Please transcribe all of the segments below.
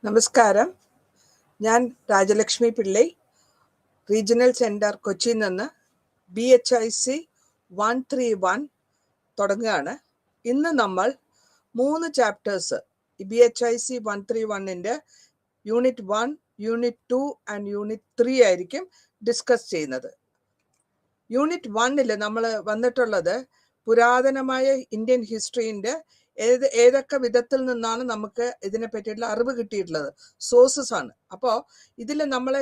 നമസ്കാരം. ഞാൻ Rajalakshmi Pillai, regional centre കൊച്ചിയിൽ നിന്ന് BHIC 131 തുടങ്ങുകയാണ്. ഇന്ന് നമ്മൾ 3 ചാപ്റ്റേഴ്സ് BHIC 131-ൻ്റെ യൂണിറ്റ് 1, യൂണിറ്റ് 2 ആൻഡ് യൂണിറ്റ് 3 ആയിരിക്കും ഡിസ്കസ് ചെയ്യുന്നത്. യൂണിറ്റ് 1-ൽ നമ്മൾ വന്നിട്ടുള്ളത് പുരാതനമായ ഇന്ത്യൻ ഹിസ്റ്ററീൻ്റെ ഏതൊക്കെ വിധത്തിൽ നിന്നാണ് നമുക്ക് ഇതിനെ പറ്റിയിട്ടുള്ള അറിവ് കിട്ടിയിട്ടുള്ളത്, സോഴ്സസ് ആണ്. അപ്പോൾ ഇതിൽ നമ്മൾ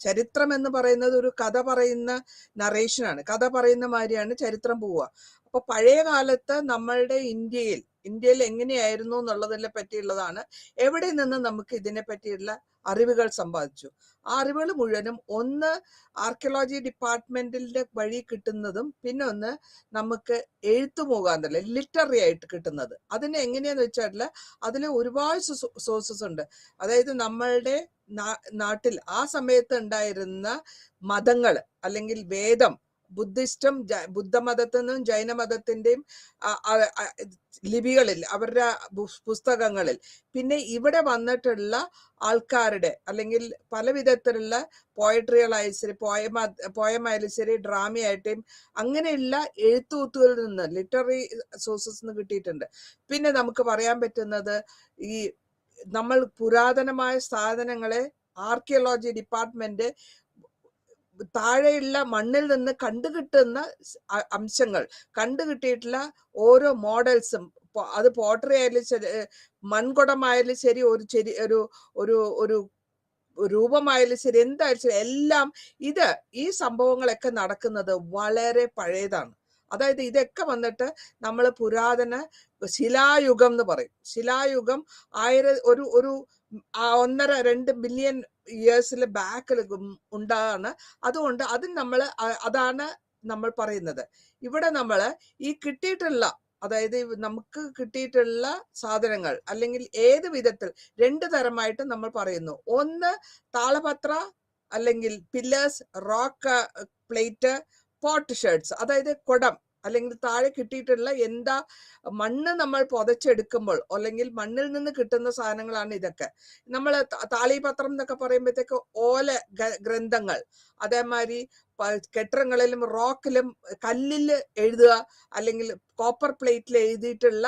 ചരിത്രം എന്ന് പറയുന്നത് ഒരു കഥ പറയുന്ന നറേഷനാണ്. കഥ പറയുന്ന മാതിരിയാണ് ചരിത്രം പോവുക. അപ്പോൾ പഴയ കാലത്ത് നമ്മളുടെ ഇന്ത്യയിൽ എങ്ങനെയായിരുന്നു എന്നുള്ളതിനെ പറ്റിയുള്ളതാണ്. എവിടെ നിന്ന് നമുക്ക് ഇതിനെ പറ്റിയുള്ള അറിവുകൾ സമ്പാദിച്ചു. ആ അറിവുകൾ മുഴുവനും ഒന്ന് ആർക്കിയോളജി ഡിപ്പാർട്ട്മെന്റിന്റെ വഴി കിട്ടുന്നതും, പിന്നെ ഒന്ന് നമുക്ക് എഴുത്തു മുഖാന്തരം ലിറ്റററി ആയിട്ട് കിട്ടുന്നത്. അതിന് എങ്ങനെയാന്ന് വെച്ചാൽ അതിൽ ഒരുപാട് സോഴ്സസ് ഉണ്ട്. അതായത് നമ്മളുടെ നാട്ടിൽ ആ സമയത്ത് ഉണ്ടായിരുന്ന മതങ്ങൾ അല്ലെങ്കിൽ വേദം, ബുദ്ധമതത്തിൽ നിന്നും ജൈനമതത്തിന്റെയും ലിപികളിൽ, അവരുടെ പുസ്തകങ്ങളിൽ, പിന്നെ ഇവിടെ വന്നിട്ടുള്ള ആൾക്കാരുടെ അല്ലെങ്കിൽ പല വിധത്തിലുള്ള പോയട്രികളായാലും ശരി, പോയമായാലും ശരി, ഡ്രാമയായിട്ടും അങ്ങനെയുള്ള എഴുത്തുകൂത്തുകളിൽ നിന്ന്, ലിറ്റററി സോഴ്സസ് നിന്ന് കിട്ടിയിട്ടുണ്ട്. പിന്നെ നമുക്ക് പറയാൻ പറ്റുന്നത് ഈ നമ്മൾ പുരാതനമായ സാധനങ്ങളെ ആർക്കിയോളജി ഡിപ്പാർട്ട്മെന്റ് താഴെയുള്ള മണ്ണിൽ നിന്ന് കണ്ടുകിട്ടുന്ന അംശങ്ങൾ, കണ്ടുകിട്ടിയിട്ടുള്ള ഓരോ മോഡൽസും, അത് പോട്ടറി ആയാലും ശരി, മൺകുടമായാലും ശരി, ഒരു രൂപമായാലും ശരി, എന്തായാലും ശരി, എല്ലാം ഈ സംഭവങ്ങളൊക്കെ നടക്കുന്നത് വളരെ പഴയതാണ്. അതായത് ഇതൊക്കെ വന്നിട്ട് നമ്മൾ പുരാതന ശിലായുഗം എന്ന് പറയും. ശിലായുഗം 1.5-2 ബില്യൺ ഇയേഴ്സിൽ ബാക്കിൽ ഉണ്ടാകാണ്. അതുകൊണ്ട് അതാണ് നമ്മൾ പറയുന്നത്. ഇവിടെ നമ്മൾ ഈ കിട്ടിയിട്ടുള്ള, അതായത് നമുക്ക് കിട്ടിയിട്ടുള്ള സാധനങ്ങൾ അല്ലെങ്കിൽ ഏത് വിധത്തിൽ 2 തരമായിട്ട് നമ്മൾ പറയുന്നു. ഒന്ന് താളപത്ര അല്ലെങ്കിൽ pillars, rock plate, pot shirts, അതായത് കുടം, അല്ലെങ്കിൽ താഴെ കിട്ടിയിട്ടുള്ള എന്താ മണ്ണ് നമ്മൾ പുതച്ചെടുക്കുമ്പോൾ അല്ലെങ്കിൽ മണ്ണിൽ നിന്ന് കിട്ടുന്ന സാധനങ്ങളാണ് ഇതൊക്കെ. നമ്മൾ താളിപത്രം എന്നൊക്കെ പറയുമ്പോഴത്തേക്ക് ഓല ഗ്രന്ഥങ്ങൾ, അതേമാതിരി കെട്ടിടങ്ങളിലും റോക്കിലും കല്ലിൽ എഴുതുക അല്ലെങ്കിൽ കോപ്പർ പ്ലേറ്റിൽ എഴുതിയിട്ടുള്ള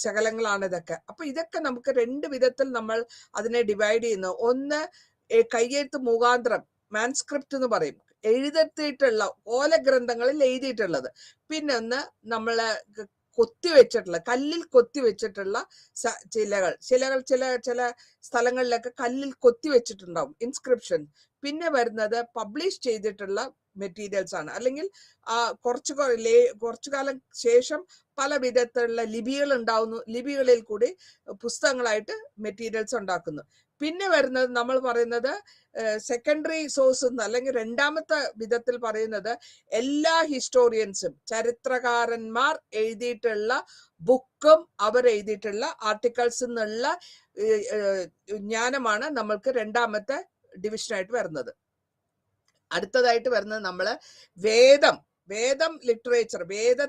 ശകലങ്ങളാണ് ഇതൊക്കെ. അപ്പൊ ഇതൊക്കെ നമുക്ക് 2 വിധത്തിൽ നമ്മൾ അതിനെ ഡിവൈഡ് ചെയ്യുന്നു. ഒന്ന് കയ്യെഴുത്ത് മുഖാന്തരം, മാൻസ്ക്രിപ്റ്റ് എന്ന് പറയും, എഴുതിയിട്ടുള്ള ഓലഗ്രന്ഥങ്ങളിൽ എഴുതിയിട്ടുള്ളത്. പിന്നെ ഒന്ന് നമ്മളെ കല്ലിൽ കൊത്തിവെച്ചിട്ടുള്ള ശിലകൾ ചില സ്ഥലങ്ങളിലൊക്കെ കല്ലിൽ കൊത്തിവെച്ചിട്ടുണ്ടാവും, ഇൻസ്ക്രിപ്ഷൻ. പിന്നെ വരുന്നത് പബ്ലിഷ് ചെയ്തിട്ടുള്ള മെറ്റീരിയൽസ് ആണ്, അല്ലെങ്കിൽ കുറച്ചു കാലം ശേഷം പല വിധത്തിലുള്ള ലിപികൾ ഉണ്ടാവുന്നു, ലിപികളിൽ കൂടി പുസ്തകങ്ങളായിട്ട് മെറ്റീരിയൽസ് ഉണ്ടാക്കുന്നു. പിന്നെ വരുന്നത് നമ്മൾ പറയുന്നത് സെക്കൻഡറി സോഴ്സ് എന്ന്, അല്ലെങ്കിൽ 2ാമത്തെ വിധത്തിൽ പറയുന്നത് എല്ലാ ഹിസ്റ്റോറിയൻസും, ചരിത്രകാരന്മാർ എഴുതിയിട്ടുള്ള ബുക്കും അവർ എഴുതിയിട്ടുള്ള ആർട്ടിക്കിൾസ് എന്നുള്ള ജ്ഞാനമാണ് നമ്മൾക്ക് 2ാമത്തെ ഡിവിഷനായിട്ട് വരുന്നത്. അടുത്തതായിട്ട് വരുന്നത് നമ്മള് വേദം ലിറ്ററേച്ചർ. വേദ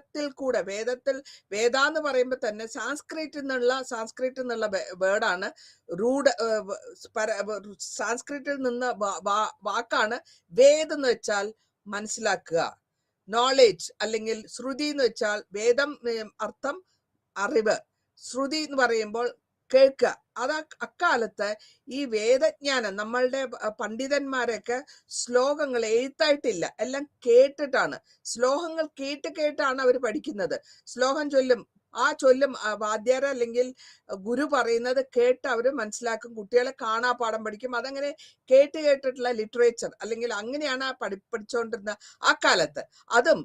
എന്ന് പറയുമ്പോൾ തന്നെ സാൻസ്ക്രിറ്റ് എന്നുള്ള വേർഡാണ് സാൻസ്ക്രിറ്റിൽ നിന്ന് വാക്കാണ് വേദം എന്ന് വെച്ചാൽ മനസ്സിലാക്കുക, നോളേജ്. അല്ലെങ്കിൽ ശ്രുതി എന്ന് വെച്ചാൽ വേദം അർത്ഥം അറിവ്, ശ്രുതി എന്ന് പറയുമ്പോൾ കേൾക്കുക. അക്കാലത്ത് ഈ വേദജ്ഞാനം, നമ്മളുടെ പണ്ഡിതന്മാരൊക്കെ ശ്ലോകങ്ങൾ എഴുത്തായിട്ടില്ല, എല്ലാം കേട്ടിട്ടാണ്. ശ്ലോകങ്ങൾ കേട്ടാണ് അവർ പഠിക്കുന്നത്. ശ്ലോകം ചൊല്ലും, വാദ്യാര അല്ലെങ്കിൽ ഗുരു പറയുന്നത് കേട്ട് അവർ മനസ്സിലാക്കും. കുട്ടികളെ കാണാപ്പാഠം പഠിക്കും. അതങ്ങനെ കേട്ടിട്ടുള്ള ലിറ്ററേച്ചർ, അല്ലെങ്കിൽ അങ്ങനെയാണ് പഠിച്ചുകൊണ്ടിരുന്ന ആ കാലത്ത്. അതും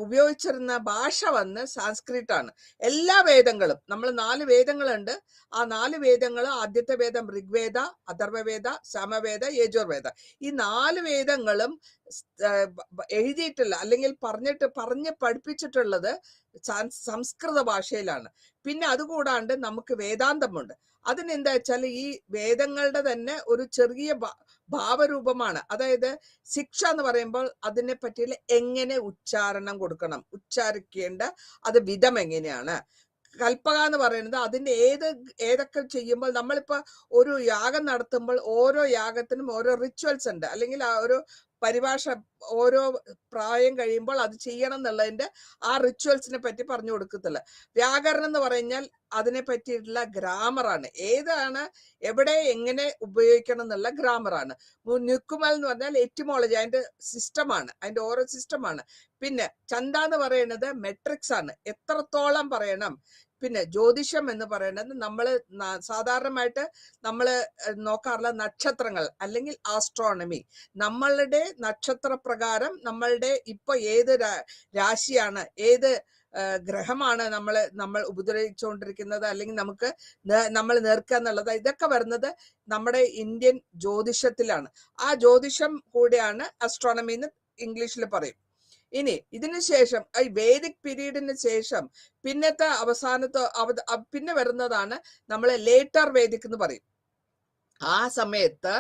ഉപയോഗിച്ചിരുന്ന ഭാഷ വന്ന് സാൻസ്ക്രിറ്റ് ആണ്. എല്ലാ വേദങ്ങളും, നമ്മൾ 4 വേദങ്ങളുണ്ട്. ആ 4 വേദങ്ങൾ, ആദ്യത്തെ വേദം ഋഗ്വേദ, അഥർവവേദ, സാമവേദ, യജുർവേദ. ഈ 4 വേദങ്ങളും എഴുതിയിട്ടുള്ള അല്ലെങ്കിൽ പറഞ്ഞ് പഠിപ്പിച്ചിട്ടുള്ളത് സംസ്കൃത ഭാഷയിലാണ്. പിന്നെ അതുകൂടാണ്ട് നമുക്ക് വേദാന്തമുണ്ട്. അതിനെന്താ വെച്ചാൽ ഈ വേദങ്ങളുടെ തന്നെ ഒരു ചെറിയ ഭാവരൂപമാണ്. അതായത് ശിക്ഷ എന്ന് പറയുമ്പോൾ അതിനെ പറ്റിയുള്ള എങ്ങനെ ഉച്ചാരണം കൊടുക്കണം, ഉച്ചാരിക്കേണ്ട അത് വിധം എങ്ങനെയാണ്, കൽപ്പക എന്ന് പറയുന്നത് അതിന്റെ ഏതൊക്കെ ചെയ്യുമ്പോൾ നമ്മളിപ്പോ ഒരു യാഗം നടത്തുമ്പോൾ ഓരോ യാഗത്തിനും ഓരോ റിച്വൽസ് ഉണ്ട്, അല്ലെങ്കിൽ ആ ഒരു പരിഭാഷ ഓരോ പ്രായം കഴിയുമ്പോൾ അത് ചെയ്യണം എന്നുള്ളതിന്റെ ആ റിച്വൽസിനെ പറ്റി പറഞ്ഞു കൊടുക്കത്തില്ല. വ്യാകരണം എന്ന് പറഞ്ഞാൽ അതിനെ പറ്റിയിട്ടുള്ള ഗ്രാമറാണ്, ഏതാണ് എവിടെ എങ്ങനെ ഉപയോഗിക്കണം എന്നുള്ള ഗ്രാമറാണ്. നുക്കുമൽ എന്ന് പറഞ്ഞാൽ എറ്റിമോളജി, അതിന്റെ സിസ്റ്റമാണ്, അതിന്റെ ഓരോ സിസ്റ്റമാണ്. പിന്നെ ചന്ത എന്ന് പറയുന്നത് മെട്രിക്സ് ആണ്, എത്രത്തോളം പറയണം. പിന്നെ ജ്യോതിഷം എന്ന് പറയുന്നത് നമ്മൾ സാധാരണമായിട്ട് നമ്മൾ നോക്കാറുള്ള നക്ഷത്രങ്ങൾ അല്ലെങ്കിൽ ആസ്ട്രോണമി, നമ്മളുടെ നക്ഷത്ര പ്രകാരം നമ്മളുടെ ഇപ്പൊ ഏത് രാശിയാണ്, ഏത് ഗ്രഹമാണ് നമ്മൾ ഉപദ്രവിച്ചുകൊണ്ടിരിക്കുന്നത്, അല്ലെങ്കിൽ നമുക്ക് നമ്മൾ നേർക്കുക എന്നുള്ളത്, ഇതൊക്കെ വരുന്നത് നമ്മുടെ ഇന്ത്യൻ ജ്യോതിഷത്തിലാണ്. ആ ജ്യോതിഷം കൂടെയാണ് അസ്ട്രോണമി എന്ന് ഇംഗ്ലീഷിൽ പറയും. ഇനി ഇതിനു ശേഷം ഈ വേദിക് പീരീഡിന് ശേഷം പിന്നത്തെ പിന്നെ വരുന്നതാണ് നമ്മൾ ലേറ്റർ വേദിക് എന്ന് പറയും. ആ സമയത്ത്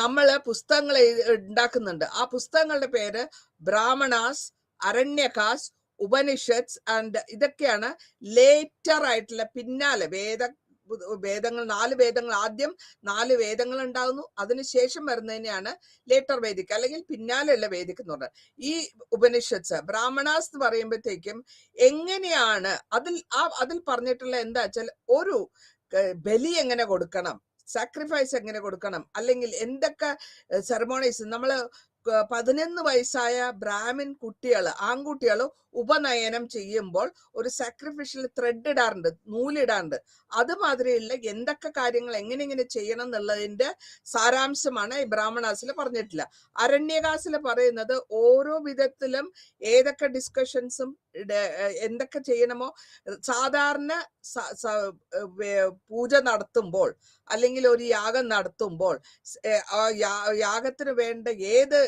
നമ്മള് പുസ്തകങ്ങൾ ഉണ്ടാക്കുന്നുണ്ട്. ആ പുസ്തകങ്ങളുടെ പേര് ബ്രാഹ്മണാസ്, അരണ്യകാസ്, ഉപനിഷത്സ് ആൻഡ് ഇതൊക്കെയാണ് ലേറ്റർ ആയിട്ടുള്ള പിന്നാലെ വേദങ്ങൾ 4 വേദങ്ങൾ, ആദ്യം 4 വേദങ്ങൾ ഉണ്ടാകുന്നു, അതിനുശേഷം വരുന്നതിനെയാണ് ലേറ്റർ വേദിക് അല്ലെങ്കിൽ പിന്നാലെയുള്ള വേദിക് എന്ന് പറഞ്ഞത്. ഈ ഉപനിഷത്സ് ബ്രാഹ്മണാസ് എന്ന് പറയുമ്പോഴത്തേക്കും എങ്ങനെയാണ് അതിൽ പറഞ്ഞിട്ടുള്ള എന്താ വെച്ചാൽ ഒരു ബലി എങ്ങനെ കൊടുക്കണം, സാക്രിഫൈസ് എങ്ങനെ കൊടുക്കണം, അല്ലെങ്കിൽ എന്തൊക്കെ സെറമോണീസ്. നമ്മള് 11 വയസ്സായ ബ്രാഹ്മിൻ ആൺകുട്ടികൾ ഉപനയനം ചെയ്യുമ്പോൾ ഒരു സാക്രിഫിഷ്യൽ ത്രെഡ് ഇടാറുണ്ട്, നൂലിടാറുണ്ട്. അതുമാതിരിയുള്ള എന്തൊക്കെ കാര്യങ്ങൾ എങ്ങനെ ചെയ്യണം എന്നുള്ളതിന്റെ സാരാംശമാണ് ഈ ബ്രാഹ്മണാസിൽ പറഞ്ഞിട്ടില്ല. അരണ്യകാസിൽ പറയുന്നത് ഓരോ വിധത്തിലും ഏതൊക്കെ ഡിസ്കഷൻസും എന്തൊക്കെ ചെയ്യണമോ, സാധാരണ പൂജ നടത്തുമ്പോൾ അല്ലെങ്കിൽ ഒരു യാഗം നടത്തുമ്പോൾ യാഗത്തിന് വേണ്ട ഏത്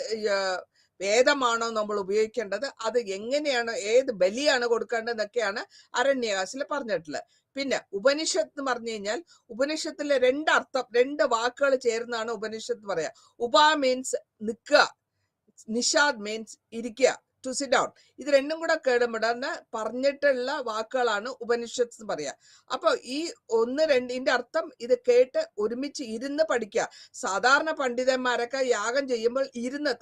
വേദമാണോ നമ്മൾ ഉപയോഗിക്കേണ്ടത്, അത് എങ്ങനെയാണ്, ഏത് ബലിയാണ് കൊടുക്കേണ്ടതെന്നൊക്കെയാണ് അരണ്യകാസിൽ പറഞ്ഞിട്ടുള്ളത്. പിന്നെ ഉപനിഷത്ത് എന്ന് പറഞ്ഞു കഴിഞ്ഞാൽ ഉപനിഷത്തിലെ 2 അർത്ഥം, 2 വാക്കുകൾ ചേർന്നാണ് ഉപനിഷത്ത് പറയാ. ഉപ മീൻസ് നിൽക്കുക, നിഷാദ് മീൻസ് ഇരിക്കുക, ടു സിറ്റ് ഡൗൺ. ഇത് രണ്ടും കൂടെ കേടുമിടാന്ന് പറഞ്ഞിട്ടുള്ള വാക്കുകളാണ് ഉപനിഷത്ത് എന്ന് പറയാ. അപ്പൊ ഈ 1, 2 അർത്ഥം ഇത് കേട്ട് ഒരുമിച്ച് ഇരുന്ന് പഠിക്കുക. സാധാരണ പണ്ഡിതന്മാരൊക്കെ യാഗം ചെയ്യുമ്പോൾ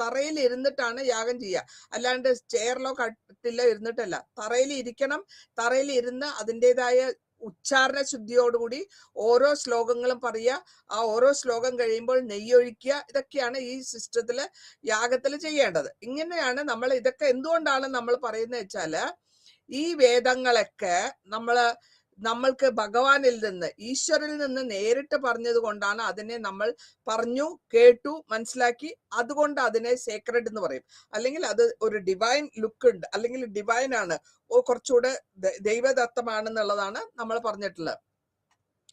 തറയിൽ ഇരുന്നിട്ടാണ് യാഗം ചെയ്യുക, അല്ലാണ്ട് ചെയറിലോ കട്ടിലോ ഇരുന്നിട്ടല്ല. തറയിൽ ഇരിക്കണം, തറയിൽ ഇരുന്ന് അതിൻ്റെതായ ഉച്ചാരണ ശുദ്ധിയോടുകൂടി ഓരോ ശ്ലോകങ്ങളും പറയുക. ആ ഓരോ ശ്ലോകം കഴിയുമ്പോൾ നെയ്യൊഴിക്കുക. ഇതൊക്കെയാണ് ഈ സിസ്റ്റത്തില് യാഗത്തിൽ ചെയ്യേണ്ടത്. ഇങ്ങനെയാണ് നമ്മൾ ഇതൊക്കെ എന്തുകൊണ്ടാണ് നമ്മൾ പറയുന്നത് വെച്ചാല് ഈ വേദങ്ങളൊക്കെ നമ്മൾക്ക് ഭഗവാനിൽ നിന്ന്, ഈശ്വരിൽ നിന്ന് നേരിട്ട് പറഞ്ഞത് കൊണ്ടാണ് അതിനെ നമ്മൾ പറഞ്ഞു, കേട്ടു, മനസ്സിലാക്കി. അതുകൊണ്ട് അതിനെ സേക്രഡ് എന്ന് പറയും, അല്ലെങ്കിൽ അത് ഒരു ഡിവൈൻ ലുക്ക് ഉണ്ട്, അല്ലെങ്കിൽ ഡിവൈൻ ആണ്, കുറച്ചുകൂടെ ദൈവദത്തമാണെന്നുള്ളതാണ് നമ്മൾ പറഞ്ഞിട്ടുള്ളത്.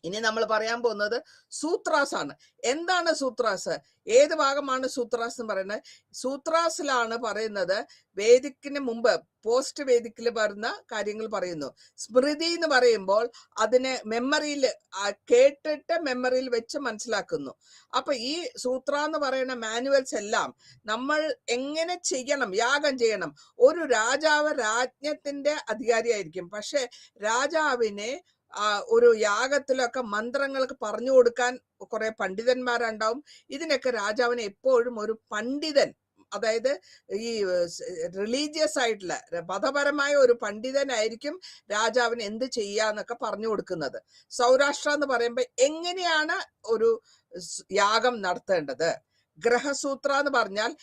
ഇനി നമ്മൾ പറയാൻ പോകുന്നത് സൂത്രാസ് ആണ്. എന്താണ് സൂത്രാസ്, ഏത് ഭാഗമാണ് സൂത്രാസ് എന്ന് പറയുന്നത്? സൂത്രാസിലാണ് പറയുന്നത് വേദിക്കിന് മുമ്പ്, പോസ്റ്റ് വേദിക്കിൽ വരുന്ന കാര്യങ്ങൾ പറയുന്നു. സ്മൃതി എന്ന് പറയുമ്പോൾ അതിനെ മെമ്മറിയിൽ കേട്ടിട്ട് മെമ്മറിയിൽ വെച്ച് മനസ്സിലാക്കുന്നു. അപ്പൊ ഈ സൂത്ര എന്ന് പറയുന്ന മാനുവൽസ് എല്ലാം നമ്മൾ എങ്ങനെ ചെയ്യണം, യാഗം ചെയ്യണം. ഒരു രാജാവ് രാജ്ഞത്തിന്റെ അധികാരിയായിരിക്കും, പക്ഷെ രാജാവിനെ ഒരു യാഗത്തിലൊക്കെ മന്ത്രങ്ങൾക്ക് പറഞ്ഞു കൊടുക്കാൻ കുറെ പണ്ഡിതന്മാരുണ്ടാവും. ഇതിനൊക്കെ രാജാവിനെ എപ്പോഴും ഒരു പണ്ഡിതൻ, അതായത് ഈ റിലീജിയസ് ആയിട്ടുള്ള മതപരമായ ഒരു പണ്ഡിതനായിരിക്കും രാജാവിന് എന്ത് ചെയ്യാന്നൊക്കെ പറഞ്ഞു കൊടുക്കുന്നത്. സൗരാഷ്ട്ര എന്ന് പറയുമ്പോൾ എങ്ങനെയാണ് ഒരു യാഗം നടത്തേണ്ടത്. ഗ്രഹസൂത്ര എന്ന് പറഞ്ഞാൽ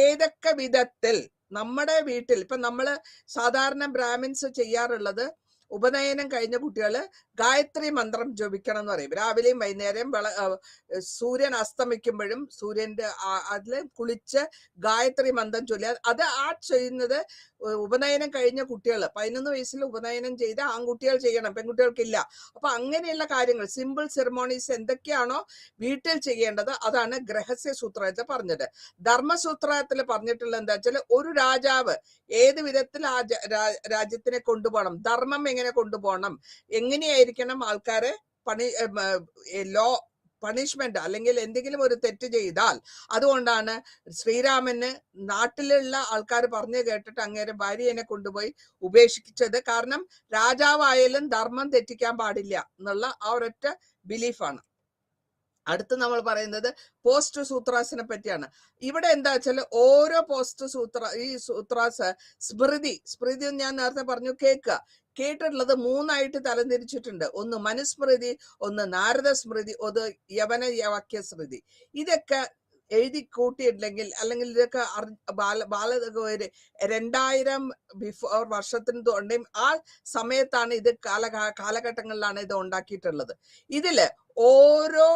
ഏതൊക്കെ വിധത്തിൽ നമ്മുടെ വീട്ടിൽ, ഇപ്പൊ നമ്മള് സാധാരണ ബ്രാഹ്മിൻസ് ചെയ്യാറുള്ളത്, ഉപനയനം കഴിഞ്ഞ കുട്ടികള് ഗായത്രി മന്ത്രം ജപിക്കണം എന്ന് പറയും. രാവിലെയും വൈകുന്നേരം സൂര്യൻ അസ്തമിക്കുമ്പോഴും സൂര്യന്റെ അതില് കുളിച്ച് ഗായത്രി മന്ത്രം ചൊല്ലുക. അത് ചെയ്യുന്നത് ഉപനയനം കഴിഞ്ഞ കുട്ടികൾ, 11 വയസ്സിൽ ഉപനയനം ചെയ്ത ആൺകുട്ടികൾ ചെയ്യണം, പെൺകുട്ടികൾക്കില്ല. അപ്പൊ അങ്ങനെയുള്ള കാര്യങ്ങൾ, സിമ്പിൾ സെറമോണീസ് എന്തൊക്കെയാണോ വീട്ടിൽ ചെയ്യേണ്ടത് അതാണ് ഗ്രഹസ്യ സൂത്രത്തിൽ പറഞ്ഞത്. ധർമ്മസൂത്രത്തിൽ പറഞ്ഞിട്ടുള്ള എന്താ വെച്ചാൽ ഒരു രാജാവ് ഏത് വിധത്തിൽ ആ രാജ്യത്തിനെ കൊണ്ടുപോകണം, ധർമ്മം എങ്ങനെ കൊണ്ടുപോകണം, എങ്ങനെയായിരിക്കണം ആൾക്കാരെ ലോ പണിഷ്മെന്റ് അല്ലെങ്കിൽ എന്തെങ്കിലും ഒരു തെറ്റ് ചെയ്താൽ, അതുകൊണ്ടാണ് ശ്രീരാമന് നാട്ടിലുള്ള ആൾക്കാർ പറഞ്ഞു കേട്ടിട്ട് അങ്ങേരെ ഭാര്യനെ കൊണ്ടുപോയി ഉപേക്ഷിച്ചത്. കാരണം രാജാവായാലും ധർമ്മം തെറ്റിക്കാൻ പാടില്ല എന്നുള്ള ആ ഒരൊറ്റ ബിലീഫാണ്. അടുത്ത് നമ്മൾ പറയുന്നത് പോസ്റ്റ് സൂത്രാസിനെ പറ്റിയാണ്. ഇവിടെ എന്താ വെച്ചാൽ ഓരോ പോസ്റ്റ് ഈ സൂത്രാസ് സ്മൃതി ഞാൻ നേരത്തെ പറഞ്ഞു കേട്ടിട്ടുള്ളത് 3ആയിട്ട് തരംതിരിച്ചിട്ടുണ്ട്. ഒന്ന് മനുസ്മൃതി, ഒന്ന് നാരദ സ്മൃതി, ഒന്ന് യവന വാക്യ സ്മൃതി. ഇതൊക്കെ എഴുതി കൂട്ടിയിട്ടില്ലെങ്കിൽ അല്ലെങ്കിൽ ഇതൊക്കെ 2000 ബിഫോർ വർഷത്തിന് തൊണ്ടയും ആ സമയത്താണ് ഇത് കാലഘട്ടങ്ങളിലാണ് ഇത് ഉണ്ടാക്കിയിട്ടുള്ളത്. ഇതില് ഓരോ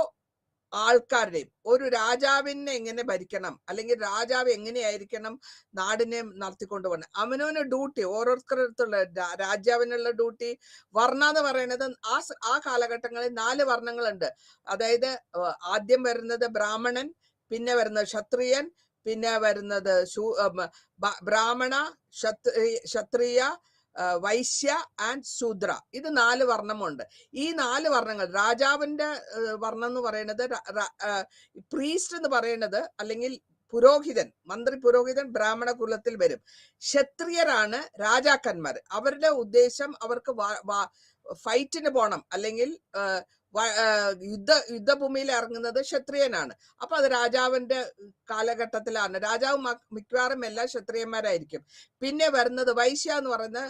ആൾക്കാരുടെയും ഒരു രാജാവിനെ എങ്ങനെ ഭരിക്കണം അല്ലെങ്കിൽ രാജാവ് എങ്ങനെയായിരിക്കണം നാടിനെ നടത്തിക്കൊണ്ടുപോകണം, അവനവന് ഡ്യൂട്ടി, ഓരോരുത്തരടുത്തുള്ള രാജാവിനുള്ള ഡ്യൂട്ടി. വർണ്ണ എന്ന് പറയുന്നത് ആ കാലഘട്ടങ്ങളിൽ 4 വർണ്ണങ്ങളുണ്ട്. അതായത് ആദ്യം വരുന്നത് ബ്രാഹ്മണൻ, പിന്നെ വരുന്നത് ക്ഷത്രിയൻ, പിന്നെ വരുന്നത് ബ്രാഹ്മണ, ക്ഷത്രിയ, വൈശ്യ ആൻഡ് ശൂദ്ര. ഇത് 4 വർണ്ണമുണ്ട്. ഈ 4 വർണ്ണങ്ങൾ, രാജാവിന്റെ വർണ്ണം എന്ന് പറയുന്നത് പ്രീസ്റ്റ് എന്ന് പറയുന്നത് അല്ലെങ്കിൽ പുരോഹിതൻ, മന്ത്രി പുരോഹിതൻ ബ്രാഹ്മണ കുലത്തിൽ വരും. ക്ഷത്രിയരാണ് രാജാക്കന്മാർ. അവരുടെ ഉദ്ദേശം അവർക്ക് ഫൈറ്റിന് പോകണം അല്ലെങ്കിൽ യുദ്ധഭൂമിയിൽ ഇറങ്ങുന്നത് ക്ഷത്രിയനാണ്. അപ്പൊ അത് രാജാവിന്റെ കാലഘട്ടത്തിലാണ്. രാജാവ് മിക്കവാറും എല്ലാ ക്ഷത്രിയന്മാരായിരിക്കും. പിന്നെ വരുന്നത് വൈശ്യ എന്ന് പറയുന്ന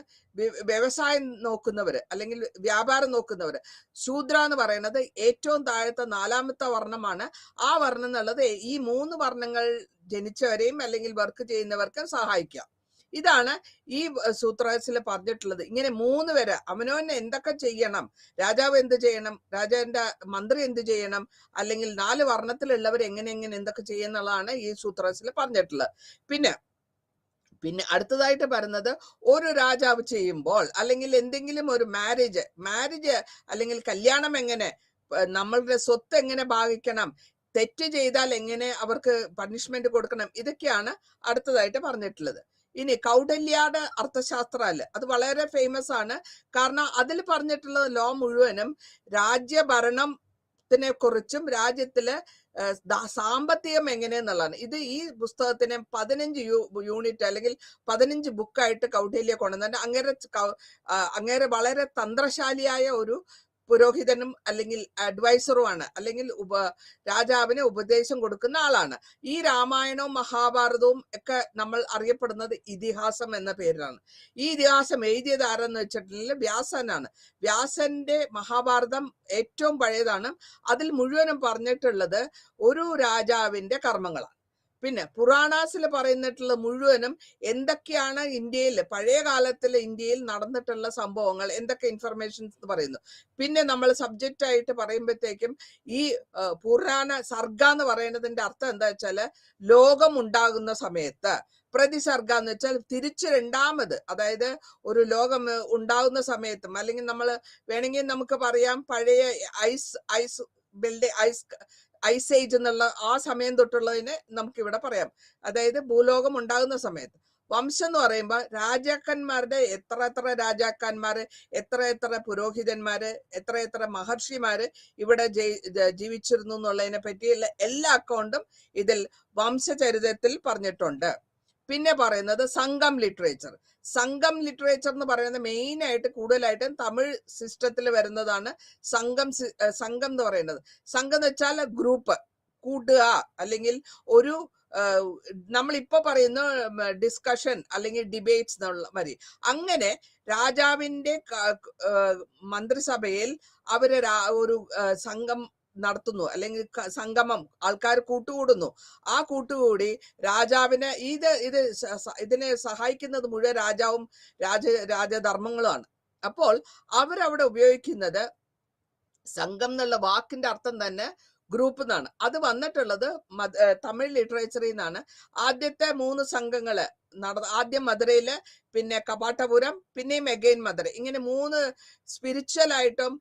വ്യവസായം നോക്കുന്നവര് അല്ലെങ്കിൽ വ്യാപാരം നോക്കുന്നവര്. ശൂദ്ര എന്ന് പറയുന്നത് ഏറ്റവും താഴത്തെ 4ാമത്തെ വർണ്ണമാണ്. ആ വർണ്ണം എന്നുള്ളത് ഈ 3 വർണ്ണങ്ങൾ ജനിച്ചവരെയും അല്ലെങ്കിൽ വർക്ക് ചെയ്യുന്നവർക്ക് സഹായിക്കാം. ഇതാണ് ഈ സൂത്രസിൽ പറഞ്ഞിട്ടുള്ളത്. ഇങ്ങനെ 3 പേര് അവനവന് എന്തൊക്കെ ചെയ്യണം, രാജാവ് എന്ത് ചെയ്യണം, രാജാവിന്റെ മന്ത്രി എന്ത് ചെയ്യണം, അല്ലെങ്കിൽ 4 വർണ്ണത്തിലുള്ളവർ എങ്ങനെ എന്തൊക്കെ ചെയ്യുന്നുള്ളതാണ് ഈ സൂത്രസിൽ പറഞ്ഞിട്ടുള്ളത്. പിന്നെ അടുത്തതായിട്ട് പറയുന്നത് ഒരു രാജാവ് ചെയ്യുമ്പോൾ അല്ലെങ്കിൽ എന്തെങ്കിലും ഒരു മാരേജ് അല്ലെങ്കിൽ കല്യാണം എങ്ങനെ, നമ്മളുടെ സ്വത്ത് എങ്ങനെ ഭാഗിക്കണം, തെറ്റ് ചെയ്താൽ എങ്ങനെ അവർക്ക് പണിഷ്മെന്റ് കൊടുക്കണം, ഇതൊക്കെയാണ് അടുത്തതായിട്ട് പറഞ്ഞിട്ടുള്ളത്. ഇനി കൗടല്യയുടെ അർത്ഥശാസ്ത്രമല്ല, അത് വളരെ ഫേമസ് ആണ്. കാരണം അതിൽ പറഞ്ഞിട്ടുള്ള ലോ മുഴുവനും രാജ്യഭരണത്തിനെ കുറിച്ചും രാജ്യത്തിലെ സാമ്പത്തികം എങ്ങനെയെന്നുള്ളതാണ്. ഇത് ഈ പുസ്തകത്തിന് 15 യൂണിറ്റ് അല്ലെങ്കിൽ 15 ബുക്കായിട്ട് കൗടില്യ കൊണ്ടുവന്നിട്ട് അങ്ങേരെ വളരെ തന്ത്രശാലിയായ ഒരു പുരോഹിതനും അല്ലെങ്കിൽ അഡ്വൈസറുമാണ്, അല്ലെങ്കിൽ രാജാവിന് ഉപദേശം കൊടുക്കുന്ന ആളാണ്. ഈ രാമായണവും മഹാഭാരതവും ഒക്കെ നമ്മൾ അറിയപ്പെടുന്നത് ഇതിഹാസം എന്ന പേരിലാണ്. ഈ ഇതിഹാസം എഴുതിയത് ആരെന്ന് വെച്ചിട്ടുണ്ടെങ്കിൽ വ്യാസനാണ്. വ്യാസന്റെ മഹാഭാരതം ഏറ്റവും പഴയതാണ്. അതിൽ മുഴുവനും പറഞ്ഞിട്ടുള്ളത് ഒരു രാജാവിന്റെ കർമ്മങ്ങളാണ്. പിന്നെ പുരാണാസിൽ പറയുന്നിട്ടുള്ള മുഴുവനും എന്തൊക്കെയാണ് ഇന്ത്യയിൽ പഴയ കാലത്തിൽ ഇന്ത്യയിൽ നടന്നിട്ടുള്ള സംഭവങ്ങൾ, എന്തൊക്കെ ഇൻഫർമേഷൻസ് പറയുന്നു. പിന്നെ നമ്മൾ സബ്ജക്റ്റ് ആയിട്ട് പറയുമ്പോഴത്തേക്കും ഈ പുരാണ സർഗ എന്ന് പറയുന്നതിന്റെ അർത്ഥം എന്താ വെച്ചാല് ലോകം ഉണ്ടാകുന്ന സമയത്ത്, പ്രതിസർഗ എന്ന് വെച്ചാൽ തിരിച്ച് 2ാമത്, അതായത് ഒരു ലോകം ഉണ്ടാകുന്ന സമയത്തും, അല്ലെങ്കിൽ നമ്മൾ വേണമെങ്കിൽ നമുക്ക് പറയാം പഴയ ഐസ് ഏജ് എന്നുള്ള ആ സമയം തൊട്ടുള്ളതിന് നമുക്ക് ഇവിടെ പറയാം. അതായത് ഭൂലോകം ഉണ്ടാകുന്ന സമയത്ത്. വംശം എന്ന് പറയുമ്പോൾ രാജാക്കന്മാരുടെ എത്ര രാജാക്കന്മാര്, എത്ര പുരോഹിതന്മാര്, എത്ര മഹർഷിമാര് ഇവിടെ ജീവിച്ചിരുന്നു എന്നുള്ളതിനെ പറ്റിയുള്ള എല്ലാ അക്കൗണ്ടും ഇതിൽ വംശചരിതത്തിൽ പറഞ്ഞിട്ടുണ്ട്. പിന്നെ പറയുന്നത് സംഘം ലിറ്ററേച്ചർ എന്ന് പറയുന്നത് മെയിൻ ആയിട്ട് കൂടുതലായിട്ടും തമിഴ് സിസ്റ്റത്തിൽ വരുന്നതാണ്. സംഘം എന്ന് പറയുന്നത്, സംഘം എന്ന് വെച്ചാൽ ഗ്രൂപ്പ്, കൂടുക, അല്ലെങ്കിൽ ഒരു നമ്മളിപ്പോ പറയുന്ന ഡിസ്കഷൻ അല്ലെങ്കിൽ ഡിബേറ്റ്സ് എന്നുള്ള മതി. അങ്ങനെ രാജാവിന്റെ മന്ത്രിസഭയിൽ അവര് ഒരു സംഘം നടത്തുന്നു, അല്ലെങ്കിൽ സംഗമം, ആൾക്കാർ കൂട്ടുകൂടുന്നു. ആ കൂട്ടുകൂടി രാജാവിന് ഇതിനെ സഹായിക്കുന്നത് മുഴുവൻ രാജാവും രാജധർമ്മങ്ങളുമാണ്. അപ്പോൾ അവരവിടെ ഉപയോഗിക്കുന്നത് സംഘം എന്നുള്ള വാക്കിന്റെ അർത്ഥം തന്നെ ഗ്രൂപ്പ് എന്നാണ്. അത് വന്നിട്ടുള്ളത് തമിഴ് ലിറ്ററേച്ചറിൽ നിന്നാണ്. ആദ്യത്തെ 3 സംഘങ്ങള് ആദ്യം മധുരയില്, പിന്നെ കപാട്ടപുരം, പിന്നെയും അഗൈൻ മധുര. ഇങ്ങനെ 3 സ്പിരിച്വൽ ആയിട്ടും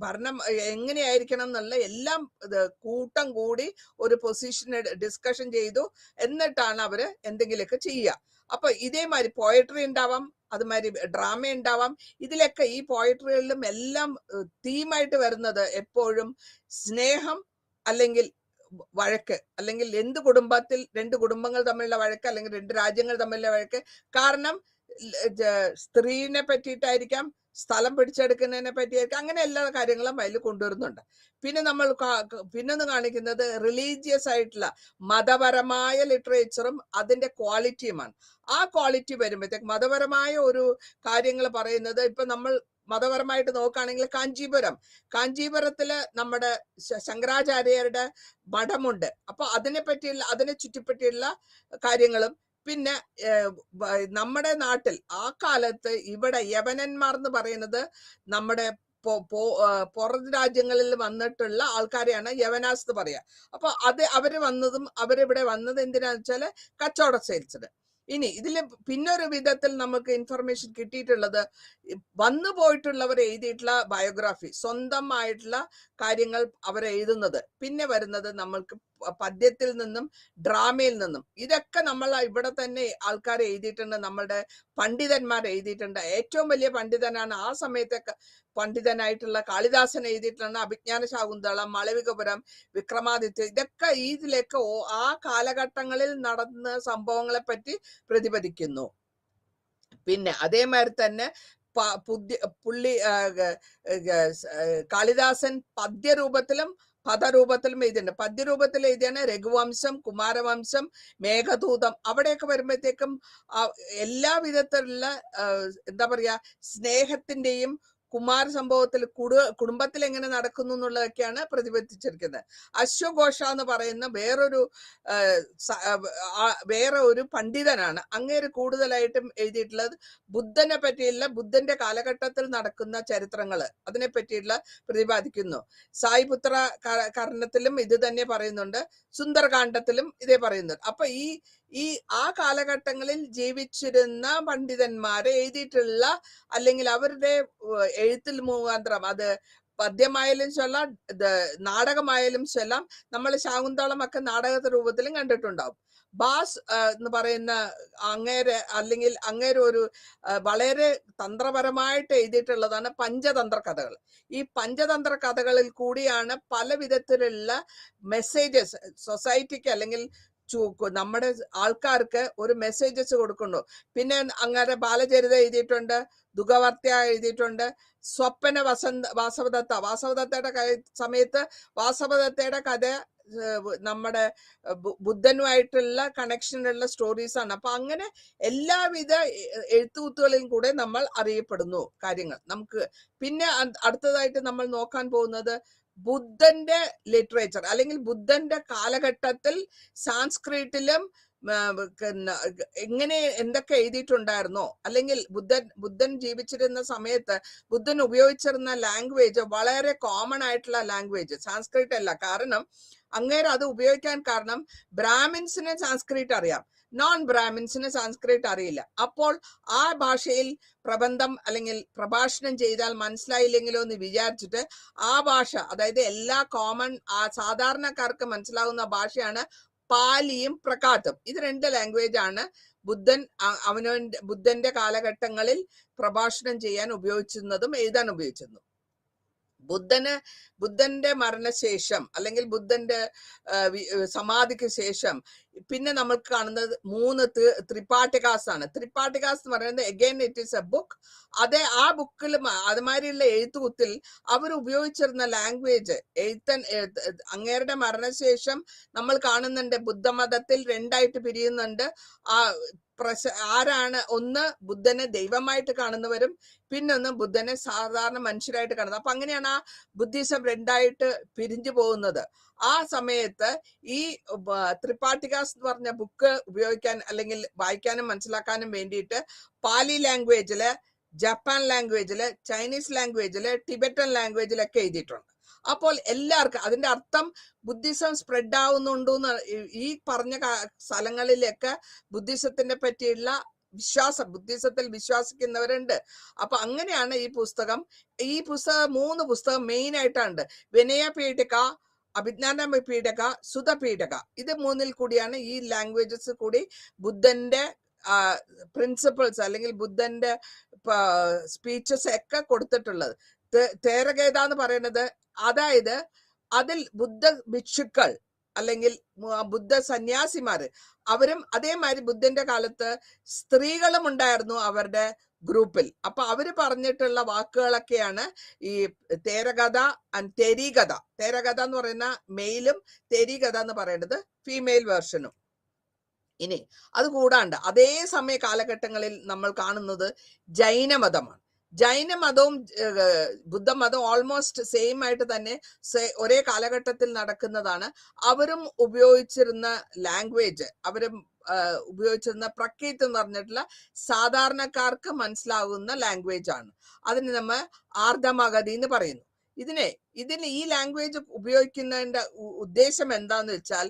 ഭരണം എങ്ങനെയായിരിക്കണം എന്നുള്ള എല്ലാം കൂട്ടം കൂടി ഒരു പൊസിഷന് ഡിസ്കഷൻ ചെയ്തു. എന്നിട്ടാണ് അവര് എന്തെങ്കിലുമൊക്കെ ചെയ്യുക. അപ്പൊ ഇതേമാതിരി പോയട്രി ഉണ്ടാവാം, അതുമാതിരി ഡ്രാമ ഉണ്ടാവാം. ഇതിലൊക്കെ ഈ പോയട്രികളിലും എല്ലാം തീമായിട്ട് വരുന്നത് എപ്പോഴും സ്നേഹം അല്ലെങ്കിൽ വഴക്ക്, അല്ലെങ്കിൽ എന്ത് കുടുംബത്തിൽ 2 കുടുംബങ്ങൾ തമ്മിലുള്ള വഴക്ക്, അല്ലെങ്കിൽ 2 രാജ്യങ്ങൾ തമ്മിലുള്ള വഴക്ക്. കാരണം സ്ത്രീനെ പറ്റിയിട്ടായിരിക്കാം, സ്ഥലം പിടിച്ചെടുക്കുന്നതിനെ പറ്റിയായിരിക്കാം, അങ്ങനെ എല്ലാ കാര്യങ്ങളും അതിൽ കൊണ്ടുവരുന്നുണ്ട്. പിന്നെ നമ്മൾ പിന്നൊന്ന് കാണിക്കുന്നത് റിലീജിയസ് ആയിട്ടുള്ള മതപരമായ ലിറ്ററേച്ചറും അതിന്റെ ക്വാളിറ്റിയുമാണ്. ആ ക്വാളിറ്റി വരുമ്പോഴത്തേക്ക് മതപരമായ ഒരു കാര്യങ്ങൾ പറയുന്നത്, ഇപ്പൊ നമ്മൾ മതപരമായിട്ട് നോക്കുകയാണെങ്കിൽ കാഞ്ചീപുരത്തില് നമ്മുടെ ശങ്കരാചാര്യരുടെ മഠമുണ്ട്. അപ്പൊ അതിനെ ചുറ്റിപ്പറ്റിയുള്ള കാര്യങ്ങളും, പിന്നെ നമ്മുടെ നാട്ടിൽ ആ കാലത്ത് ഇവിടെ യവനന്മാർ എന്ന് പറയുന്നത് നമ്മുടെ പുറം രാജ്യങ്ങളിൽ വന്നിട്ടുള്ള ആൾക്കാരെയാണ് യവനാസ് എന്ന് പറയാ. അപ്പൊ അവരിവിടെ വന്നത് എന്തിനാന്ന് വെച്ചാല് കച്ചവട സെയിൽസിന്. ഇനി ഇതില് പിന്നൊരു വിധത്തിൽ നമുക്ക് ഇൻഫർമേഷൻ കിട്ടിയിട്ടുള്ളത്, വന്നു പോയിട്ടുള്ളവർ എഴുതിയിട്ടുള്ള ബയോഗ്രാഫി, സ്വന്തമായിട്ടുള്ള കാര്യങ്ങൾ അവർ എഴുതുന്നത്. പിന്നെ വരുന്നത് നമ്മൾക്ക് പദ്യത്തിൽ നിന്നും ഡ്രാമയിൽ നിന്നും. ഇതൊക്കെ നമ്മൾ ഇവിടെ തന്നെ ആൾക്കാർ എഴുതിയിട്ടുണ്ട്, നമ്മളുടെ പണ്ഡിതന്മാർ എഴുതിയിട്ടുണ്ട്. ഏറ്റവും വലിയ പണ്ഡിതനാണ് ആ സമയത്തൊക്കെ പണ്ഡിതനായിട്ടുള്ള കാളിദാസൻ എഴുതിയിട്ടുണ്ട്. അഭിജ്ഞാന ശാകുന്തളം, മാളവികപുരം, വിക്രമാദിത്യ, ഇതൊക്കെ ഇതിലൊക്കെ ആ കാലഘട്ടങ്ങളിൽ നടന്ന സംഭവങ്ങളെ പറ്റി പ്രതിപാദിക്കുന്നു. പിന്നെ അതേമാതിരി തന്നെ പുള്ളി കാളിദാസൻ പദ്യരൂപത്തിലും പദരൂപത്തിലും എഴുതിയിട്ടുണ്ട്. പദ്യരൂപത്തിൽ എഴുതിയാണ് രഘുവംശം, കുമാരവംശം, മേഘദൂതം. അവിടെയൊക്കെ വരുമ്പോഴത്തേക്കും എല്ലാ വിധത്തിലുള്ള എന്താ പറയാ സ്നേഹത്തിന്റെയും കുമാര സംഭവത്തിൽ കുടുംബത്തിൽ എങ്ങനെ നടക്കുന്നു എന്നുള്ളതൊക്കെയാണ് പ്രതിപാദിച്ചിരിക്കുന്നത്. അശ്വഘോഷ എന്ന് പറയുന്ന വേറെ ഒരു പണ്ഡിതനാണ്. അങ്ങേര് കൂടുതലായിട്ടും എഴുതിയിട്ടുള്ളത് ബുദ്ധനെ പറ്റിയുള്ള, ബുദ്ധന്റെ കാലഘട്ടത്തിൽ നടക്കുന്ന ചരിത്രങ്ങൾ അതിനെ പറ്റിയുള്ള പ്രതിപാദിക്കുന്നു. സായിപുത്ര കർണത്തിലും ഇത് തന്നെ പറയുന്നുണ്ട്, സുന്ദരകാന്ഡത്തിലും ഇതേ പറയുന്നുണ്ട്. അപ്പൊ ഈ ആ കാലഘട്ടങ്ങളിൽ ജീവിച്ചിരുന്ന പണ്ഡിതന്മാരെ എഴുതിയിട്ടുള്ള, അല്ലെങ്കിൽ അവരുടെ എഴുത്തിൽ മുഖാന്തരം, അത് പദ്യമായാലും ചൊല്ലാം നാടകമായാലും ചൊല്ലാം. നമ്മൾ ശാകുന്തളം ഒക്കെ നാടക രൂപത്തിലും കണ്ടിട്ടുണ്ടാവും. ബാസ് എന്ന് പറയുന്ന അങ്ങേര് ഒരു വളരെ തന്ത്രപരമായിട്ട് എഴുതിയിട്ടുള്ളതാണ് പഞ്ചതന്ത്ര കഥകൾ. ഈ പഞ്ചതന്ത്ര കഥകളിൽ കൂടിയാണ് പല വിധത്തിലുള്ള മെസ്സേജസ് സൊസൈറ്റിക്ക് അല്ലെങ്കിൽ നമ്മുടെ ആൾക്കാർക്ക് ഒരു മെസ്സേജസ് കൊടുക്കുന്നു. പിന്നെ അങ്ങനെ ബാലചരിത എഴുതിയിട്ടുണ്ട്, ദുഃഖവർത്ത എഴുതിയിട്ടുണ്ട്, സ്വപ്ന വാസവദത്തയുടെ സമയത്ത് വാസവദത്തയുടെ കഥ നമ്മുടെ ബുദ്ധനുമായിട്ടുള്ള കണക്ഷനുള്ള സ്റ്റോറീസ് ആണ്. അപ്പൊ അങ്ങനെ എല്ലാവിധ എഴുത്തുകുത്തുകളിലും കൂടെ നമ്മൾ അറിയപ്പെടുന്നു കാര്യങ്ങൾ നമുക്ക്. പിന്നെ അടുത്തതായിട്ട് നമ്മൾ നോക്കാൻ പോകുന്നത് ബുദ്ധന്റെ ലിറ്ററേച്ചർ, അല്ലെങ്കിൽ ബുദ്ധന്റെ കാലഘട്ടത്തിൽ സാൻസ്ക്രിറ്റിലും എങ്ങനെ എന്തൊക്കെ എഴുതിയിട്ടുണ്ടായിരുന്നോ, അല്ലെങ്കിൽ ബുദ്ധൻ ജീവിച്ചിരുന്ന സമയത്ത് ബുദ്ധൻ ഉപയോഗിച്ചിരുന്ന ലാംഗ്വേജ് വളരെ കോമൺ ആയിട്ടുള്ള ലാംഗ്വേജ്, സാൻസ്ക്രിറ്റ് അല്ല. കാരണം അങ്ങേര് അത് ഉപയോഗിക്കാൻ കാരണം ബ്രാഹ്മിൻസിന് സാൻസ്ക്രിറ്റ് അറിയാം, നോൺ ബ്രാഹ്മിൻസിന് സാൻസ്ക്രിറ്റ് അറിയില്ല. അപ്പോൾ ആ ഭാഷയിൽ പ്രബന്ധം അല്ലെങ്കിൽ പ്രഭാഷണം ചെയ്താൽ മനസ്സിലായില്ലെങ്കിലോ എന്ന് വിചാരിച്ചിട്ട് ആ ഭാഷ, അതായത് എല്ലാ കോമൺ സാധാരണക്കാർക്ക് മനസ്സിലാവുന്ന ഭാഷയാണ് പാലിയും പ്രകാത്തും. ഇത് 2 ലാംഗ്വേജ് ആണ് ബുദ്ധന്റെ കാലഘട്ടങ്ങളിൽ പ്രഭാഷണം ചെയ്യാൻ ഉപയോഗിച്ചിരുന്നതും എഴുതാൻ ഉപയോഗിച്ചിരുന്നു. ബുദ്ധന്റെ മരണശേഷം, അല്ലെങ്കിൽ ബുദ്ധന്റെ സമാധിക്ക് ശേഷം പിന്നെ നമുക്ക് കാണുന്നത് 3 ത്രിപാഠികാസ് ആണ്. ത്രിപാഠികാസ് എന്ന് പറയുന്നത് again it is A book. ആ ബുക്കിൽ അതുമാതിരിയുള്ള എഴുത്തുകുത്തിൽ അവർ ഉപയോഗിച്ചിരുന്ന ലാംഗ്വേജ് അങ്ങേരുടെ മരണശേഷം നമ്മൾ കാണുന്നുണ്ട്. ബുദ്ധമതത്തിൽ 2ആയിട്ട് പിരിയുന്നുണ്ട്. ആരാണ്? ഒന്ന് ബുദ്ധനെ ദൈവമായിട്ട് കാണുന്നവരും, പിന്നൊന്ന് ബുദ്ധനെ സാധാരണ മനുഷ്യരായിട്ട് കാണുന്നത്. അപ്പൊ അങ്ങനെയാണ് ആ ബുദ്ധിസം 2ആയിട്ട് പിരിഞ്ഞു പോകുന്നത്. ആ സമയത്ത് ഈ ത്രിപാഠികാസ് എന്ന് പറഞ്ഞ ബുക്ക് ഉപയോഗിക്കാൻ, അല്ലെങ്കിൽ വായിക്കാനും മനസ്സിലാക്കാനും വേണ്ടിയിട്ട് പാലി ലാംഗ്വേജില്, ജപ്പാൻ ലാംഗ്വേജില്, ചൈനീസ് ലാംഗ്വേജില്, ടിബറ്റൻ ലാംഗ്വേജിലൊക്കെ എഴുതിയിട്ടുണ്ട്. അപ്പോൾ എല്ലാവർക്കും അതിന്റെ അർത്ഥം ബുദ്ധിസം സ്പ്രെഡ് ആവുന്നുണ്ടെന്ന് ഈ പറഞ്ഞ സ്ഥലങ്ങളിലൊക്കെ ബുദ്ധിസത്തിനെ പറ്റിയുള്ള ബുദ്ധിസത്തിൽ വിശ്വസിക്കുന്നവരുണ്ട്. അപ്പൊ അങ്ങനെയാണ് ഈ പുസ്തകം 3 പുസ്തകം മെയിൻ ആയിട്ടുണ്ട്. വിനയ പീഠിക, അഭിജ്ഞാന പീഠക, സുധ പീഠക. ഇത് 3ൽ കൂടിയാണ് ഈ ലാംഗ്വേജസ് കൂടി ബുദ്ധന്റെ പ്രിൻസിപ്പിൾസ് അല്ലെങ്കിൽ ബുദ്ധന്റെ സ്പീച്ചസ് ഒക്കെ കൊടുത്തിട്ടുള്ളത്. തേരഗേത എന്ന് പറയുന്നത്, അതായത് അതിൽ ബുദ്ധ ഭിക്ഷുക്കൾ അല്ലെങ്കിൽ ബുദ്ധ സന്യാസിമാര് അവരും അതേമാതിരി ബുദ്ധന്റെ കാലത്ത് സ്ത്രീകളും ഉണ്ടായിരുന്നു അവരുടെ ഗ്രൂപ്പിൽ. അപ്പൊ അവര് പറഞ്ഞിട്ടുള്ള വാക്കുകളൊക്കെയാണ് ഈ തേരഗത ആൻഡ് തെരിഗത. തേരഗത എന്ന് പറയുന്ന മെയിലും തെരിഗത എന്ന് പറയുന്നത് ഫീമെയിൽ വേർഷനും. ഇനി അത് കൂടാണ്ട് അതേ സമയ കാലഘട്ടങ്ങളിൽ നമ്മൾ കാണുന്നത് ജൈനമതമാണ്. ജൈനമതവും ബുദ്ധമതവും ഓൾമോസ്റ്റ് സെയിം ആയിട്ട് തന്നെ ഒരേ കാലഘട്ടത്തിൽ നടക്കുന്നതാണ്. അവരും ഉപയോഗിച്ചിരുന്ന ലാംഗ്വേജ്, അവരും ഉപയോഗിച്ചിരുന്ന പ്രക്രിയത്ത് എന്ന് പറഞ്ഞിട്ടുള്ള സാധാരണക്കാർക്ക് മനസ്സിലാകുന്ന ലാംഗ്വേജ് ആണ്. അതിന് നമ്മൾ ആർദ്ധമഗധി എന്ന് പറയുന്നു. ഇതിന് ഈ ലാംഗ്വേജ് ഉപയോഗിക്കുന്നതിന്റെ ഉദ്ദേശം എന്താന്ന് വെച്ചാൽ,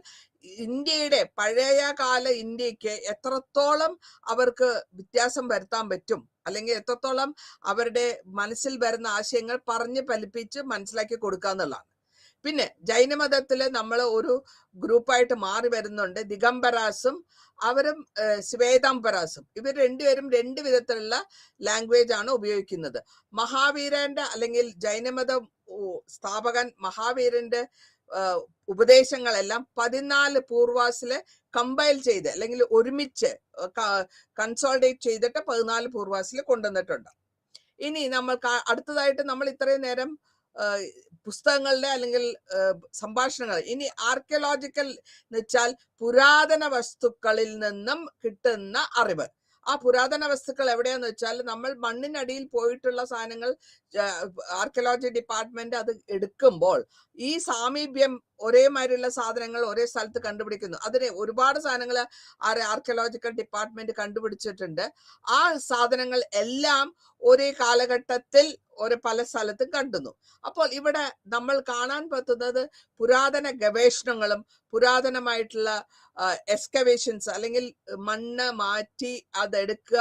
ഇന്ത്യയുടെ പഴയകാല ഇന്ത്യക്ക് എത്രത്തോളം അവർക്ക് വ്യത്യാസം വരുത്താൻ പറ്റും, അല്ലെങ്കിൽ എത്രത്തോളം അവരുടെ മനസ്സിൽ വരുന്ന ആശയങ്ങൾ പറഞ്ഞ് ഫലിപ്പിച്ച് മനസ്സിലാക്കി കൊടുക്കുക എന്നുള്ളതാണ്. പിന്നെ ജൈനമതത്തില് നമ്മൾ ഒരു ഗ്രൂപ്പായിട്ട് മാറി വരുന്നുണ്ട്, ദിഗംബരാസും അവരും ശ്വേതാംബരാസും. ഇവർ രണ്ടുപേരും രണ്ട് വിധത്തിലുള്ള ലാംഗ്വേജ് ആണ് ഉപയോഗിക്കുന്നത്. മഹാവീരന്റെ അല്ലെങ്കിൽ ജൈനമത സ്ഥാപകൻ മഹാവീരന്റെ ഉപദേശങ്ങളെല്ലാം 14 പൂർവാസില് കമ്പൈൽ ചെയ്ത് അല്ലെങ്കിൽ ഒരുമിച്ച് കൺസോൾഡേറ്റ് ചെയ്തിട്ട് 14 പൂർവാസിൽ കൊണ്ടുവന്നിട്ടുണ്ട്. ഇനി നമ്മൾ അടുത്തതായിട്ട് നമ്മൾ ഇത്രയും നേരം പുസ്തകങ്ങളുടെ അല്ലെങ്കിൽ സംഭാഷണങ്ങൾ. ഇനി ആർക്കിയോളജിക്കൽ എന്ന് വെച്ചാൽ പുരാതന വസ്തുക്കളിൽ നിന്നും കിട്ടുന്ന അറിവ്. ആ പുരാതന വസ്തുക്കൾ എവിടെയാന്ന് വെച്ചാൽ നമ്മൾ മണ്ണിനടിയിൽ പോയിട്ടുള്ള സാധനങ്ങൾ ആർക്കിയോളജി ഡിപ്പാർട്ട്മെന്റ് അത് എടുക്കുമ്പോൾ ഈ സാമീപ്യം ഒരേമാതിരിയുള്ള സാധനങ്ങൾ ഒരേ സ്ഥലത്ത് കണ്ടുപിടിക്കുന്നു. അതിന് ഒരുപാട് സാധനങ്ങൾ ആർക്കിയോളജിക്കൽ ഡിപ്പാർട്ട്മെന്റ് കണ്ടുപിടിച്ചിട്ടുണ്ട്. ആ സാധനങ്ങൾ എല്ലാം ഒരേ കാലഘട്ടത്തിൽ പല സ്ഥലത്തും കണ്ടുന്നു. അപ്പോൾ ഇവിടെ നമ്മൾ കാണാൻ പറ്റുന്നത് പുരാതന ഗവേഷണങ്ങളും പുരാതനമായിട്ടുള്ള എക്സ്കവേഷൻസ് അല്ലെങ്കിൽ മണ്ണ് മാറ്റി അതെടുക്കുക.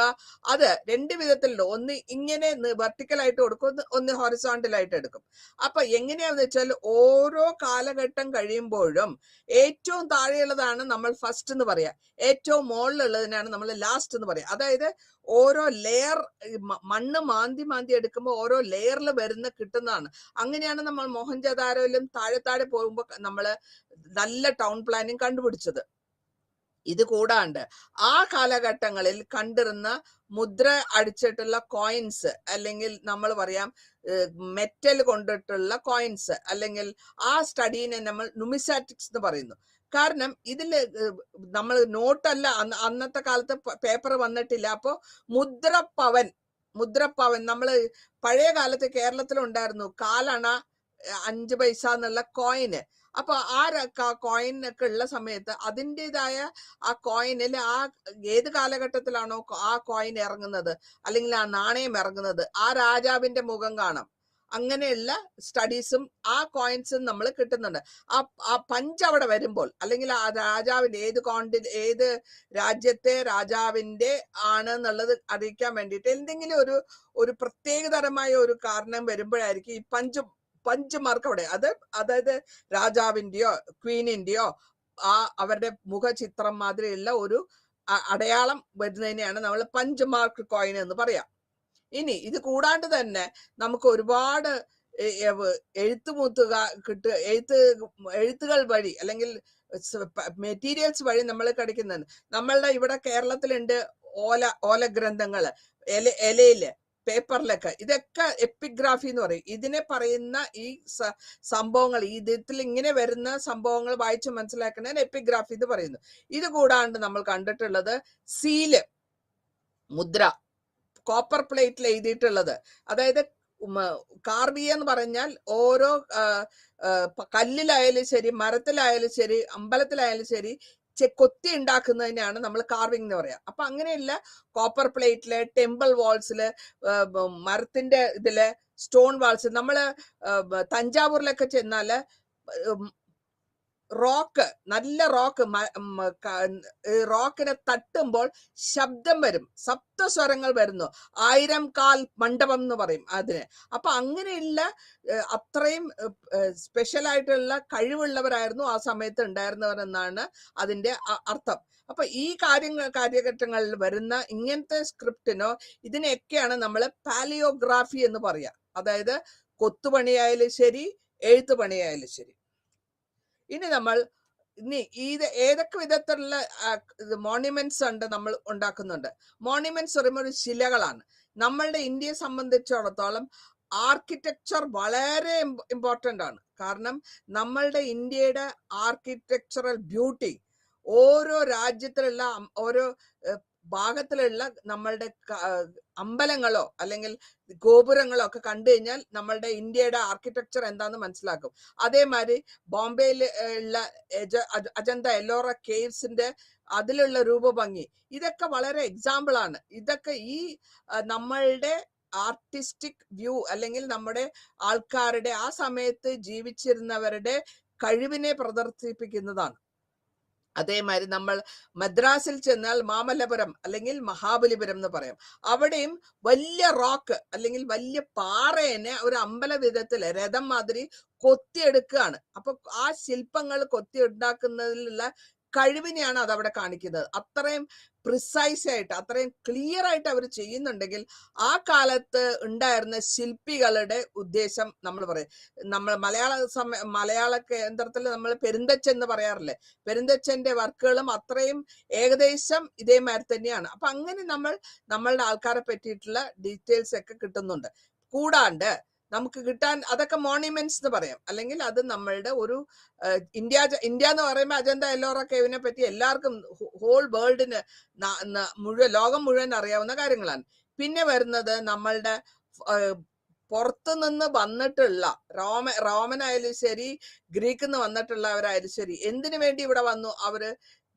അത് രണ്ട് വിധത്തിലുണ്ട്. ഒന്ന് ഇങ്ങനെ വെർട്ടിക്കലായിട്ട് കൊടുക്കും, ഒന്ന് ഹൊറിസോണ്ടലായിട്ട് എടുക്കും. അപ്പൊ എങ്ങനെയാന്ന് വെച്ചാൽ ഓരോ കാലഘട്ടം കഴിയുമ്പോഴും ഏറ്റവും താഴെയുള്ളതാണ് നമ്മൾ ഫസ്റ്റ് എന്ന് പറയാം, ഏറ്റവും മുകളിലുള്ളതിനാണ് നമ്മൾ ലാസ്റ്റ് എന്ന് പറയാം. അതായത് ഓരോ ലെയർ മണ്ണ് മാന്തി എടുക്കുമ്പോൾ ഓരോ ലെയറിൽ വരുന്ന കിട്ടുന്നതാണ്. അങ്ങനെയാണ് നമ്മൾ മോഹൻജദാരോയിലും താഴെ പോകുമ്പോൾ നമ്മൾ നല്ല ടൗൺ പ്ലാനിങ് കണ്ടുപിടിച്ചത്. ഇത് കൂടാണ്ട് ആ കാലഘട്ടങ്ങളിൽ കണ്ടിരുന്ന മുദ്ര അടിച്ചിട്ടുള്ള കോയിൻസ്, അല്ലെങ്കിൽ നമ്മൾ പറയാം മെറ്റൽ കൊണ്ടിട്ടുള്ള കോയിൻസ്, അല്ലെങ്കിൽ ആ സ്റ്റഡീനെ നമ്മൾ നുമിസാറ്റിക്സ് എന്ന് പറയുന്നു. കാരണം ഇതില് നമ്മൾ നോട്ടല്ല, അന്നത്തെ കാലത്ത് പേപ്പർ വന്നിട്ടില്ല. അപ്പോ മുദ്രപ്പവൻ നമ്മൾ പഴയ കാലത്ത് കേരളത്തിലുണ്ടായിരുന്നു, 4 അണ 5 പൈസ എന്നുള്ള കോയിന്. അപ്പൊ ആ കോയിനൊക്കെ ഉള്ള സമയത്ത് അതിൻ്റെതായ ആ കോയിനിൽ ഏത് കാലഘട്ടത്തിലാണോ ആ കോയിൻ ഇറങ്ങുന്നത് അല്ലെങ്കിൽ ആ നാണയം ഇറങ്ങുന്നത്, ആ രാജാവിന്റെ മുഖം കാണാം. അങ്ങനെയുള്ള സ്റ്റഡീസും ആ കോയിൻസും നമ്മൾ കിട്ടുന്നുണ്ട്. ആ പഞ്ച് അവിടെ വരുമ്പോൾ, അല്ലെങ്കിൽ ആ രാജാവിന്റെ ഏത് രാജ്യത്തെ രാജാവിന്റെ ആണ് എന്നുള്ളത് അറിയിക്കാൻ വേണ്ടിയിട്ട് എന്തെങ്കിലും ഒരു പ്രത്യേകതരമായ ഒരു കാരണം വരുമ്പോഴായിരിക്കും ഈ പഞ്ച് മാർക്ക് അവിടെ. അതായത് രാജാവിന്റെയോ ക്വീനിന്റെയോ അവരുടെ മുഖചിത്രം മാതിരിയുള്ള ഒരു അടയാളം വരുന്നതിനെയാണ് നമ്മൾ പഞ്ച് മാർക്ക് കോയിൻ എന്ന് പറയാം. ഇനി ഇത് കൂടാണ്ട് തന്നെ നമുക്ക് ഒരുപാട് എഴുത്തുകൾ വഴി അല്ലെങ്കിൽ മെറ്റീരിയൽസ് വഴി നമ്മൾ கிடைക്കുന്നുണ്ട്. നമ്മളുടെ ഇവിടെ കേരളത്തിലുണ്ട് ഓല ഗ്രന്ഥങ്ങള്, ഇലയില്, പേപ്പറിലൊക്കെ. ഇതൊക്കെ എപ്പിഗ്രാഫി എന്ന് പറയും. ഇതിനെ പറയുന്ന ഈ സംഭവങ്ങൾ, ഈ ഇതിൽ ഇങ്ങനെ വരുന്ന സംഭവങ്ങൾ വായിച്ച് മനസ്സിലാക്കുന്നതിന് എപ്പിഗ്രാഫി എന്ന് പറയുന്നു. ഇത് കൂടാണ്ട് നമ്മൾ കണ്ടിട്ടുള്ളത് സീല്, മുദ്ര, കോപ്പർ പ്ലേറ്റിൽ എഴുതിയിട്ടുള്ളത്. അതായത് കാർവിയ എന്ന് പറഞ്ഞാൽ ഓരോ കല്ലിലായാലും ശരി, മരത്തിലായാലും ശരി, അമ്പലത്തിലായാലും ശരി കൊത്തി ഉണ്ടാക്കുന്നതിനാണ് നമ്മൾ കാർവിംഗ് എന്ന് പറയാം. അപ്പൊ അങ്ങനെയുള്ള കോപ്പർ പ്ലേറ്റില്, ടെമ്പിൾ വാൾസില്, മരത്തിന്റെ ഇതില്, സ്റ്റോൺ വാൾസ്. നമ്മള് തഞ്ചാവൂരിലൊക്കെ ചെന്നാല് റോക്ക്, നല്ല റോക്ക്, റോക്കിനെ തട്ടുമ്പോൾ ശബ്ദം വരും, സപ്തസ്വരങ്ങൾ വരുന്നു. 1000 കാൽ മണ്ഡപം എന്ന് പറയും അതിന്. അപ്പൊ അങ്ങനെയുള്ള അത്രയും സ്പെഷ്യൽ ആയിട്ടുള്ള കഴിവുള്ളവരായിരുന്നു ആ സമയത്ത് ഉണ്ടായിരുന്നവരെന്നാണ് അതിന്റെ അർത്ഥം. അപ്പൊ ഈ കാര്യഘട്ടങ്ങളിൽ വരുന്ന ഇങ്ങനത്തെ സ്ക്രിപ്റ്റിനോ ഇതിനെയൊക്കെയാണ് നമ്മൾ പാലിയോഗ്രാഫി എന്ന് പറയാ. അതായത് കൊത്തുപണിയായാലും ശരി, എഴുത്തുപണിയായാലും ശരി. ഇനി നമ്മൾ ഏതൊക്കെ വിധത്തിലുള്ള മോണ്യുമെന്റ്സ് ഉണ്ട് നമ്മൾ ഉണ്ടാക്കുന്നുണ്ട്. മോണ്യുമെന്റ്സ് പറയുമ്പോൾ ഒരു ശിലകളാണ്. നമ്മളുടെ ഇന്ത്യയെ സംബന്ധിച്ചിടത്തോളം ആർക്കിടെക്ചർ വളരെ ഇമ്പോർട്ടൻ്റ് ആണ്. കാരണം നമ്മളുടെ ഇന്ത്യയുടെ ആർക്കിടെക്ചറൽ ബ്യൂട്ടി ഓരോ രാജ്യത്തിലുള്ള ഓരോ ഭാഗത്തിലുള്ള നമ്മളുടെ അമ്പലങ്ങളോ അല്ലെങ്കിൽ ഗോപുരങ്ങളോ ഒക്കെ കണ്ടു കഴിഞ്ഞാൽ നമ്മളുടെ ഇന്ത്യയുടെ ആർക്കിടെക്ചർ എന്താന്ന് മനസ്സിലാക്കും. അതേമാതിരി ബോംബെയിൽ ഉള്ള അജന്ത എല്ലോറ കേവ്സിന്റെ അതിലുള്ള രൂപഭംഗി, ഇതൊക്കെ വളരെ എക്സാമ്പിൾ ആണ്. ഇതൊക്കെ ഈ നമ്മളുടെ ആർട്ടിസ്റ്റിക് വ്യൂ അല്ലെങ്കിൽ നമ്മുടെ ആൾക്കാരുടെ ആ സമയത്ത് ജീവിച്ചിരുന്നവരുടെ കഴിവിനെ പ്രദർശിപ്പിക്കുന്നതാണ്. അതേമാതിരി നമ്മൾ മദ്രാസിൽ ചെന്നാൽ മാമല്ലപുരം അല്ലെങ്കിൽ മഹാബലിപുരം എന്ന് പറയാം. അവിടെയും വലിയ റോക്ക് അല്ലെങ്കിൽ വലിയ പാറേനെ ഒരു അമ്പല വിധത്തില് രഥം മാതിരി കൊത്തിയെടുക്കുകയാണ്. അപ്പൊ ആ ശില്പങ്ങൾ കൊത്തി ഉണ്ടാക്കുന്നതിലുള്ള കഴിവിനെയാണ് അതവിടെ കാണിക്കുന്നത്. അത്രയും പ്രിസൈസ് ആയിട്ട് അത്രയും ക്ലിയർ ആയിട്ട് അവർ ചെയ്യുന്നുണ്ടെങ്കിൽ ആ കാലത്ത് ഉണ്ടായിരുന്ന ശില്പികളുടെ ഉദ്ദേശം നമ്മൾ പറയും. നമ്മൾ മലയാള കേന്ദ്രത്തിൽ നമ്മൾ പെരുന്തച്ചൻ എന്ന് പറയാറില്ലേ, പെരുന്തച്ചന്റെ വർക്കുകളും അത്രയും ഏകദേശം ഇതേമാതിരി തന്നെയാണ്. അപ്പൊ അങ്ങനെ നമ്മളുടെ ആൾക്കാരെ പറ്റിയിട്ടുള്ള ഡീറ്റെയിൽസ് ഒക്കെ കിട്ടുന്നുണ്ട്. കൂടാണ്ട് നമുക്ക് കിട്ടാൻ അതൊക്കെ മോണ്യുമെന്റ്സ് എന്ന് പറയാം. അല്ലെങ്കിൽ അത് നമ്മളുടെ ഒരു ഇന്ത്യ എന്ന് പറയുമ്പോൾ അജന്ത എല്ലോറ കേവിനെ പറ്റി എല്ലാവർക്കും ഹോൾ വേൾഡിന് ലോകം മുഴുവൻ അറിയാവുന്ന കാര്യങ്ങളാണ്. പിന്നെ വരുന്നത് നമ്മളുടെ പുറത്തു നിന്ന് വന്നിട്ടുള്ള റോമനായാലും ശരി, ഗ്രീക്കിൽ നിന്ന് വന്നിട്ടുള്ളവരായാലും ശരി, എന്തിനു വേണ്ടി ഇവിടെ വന്നു? അവര്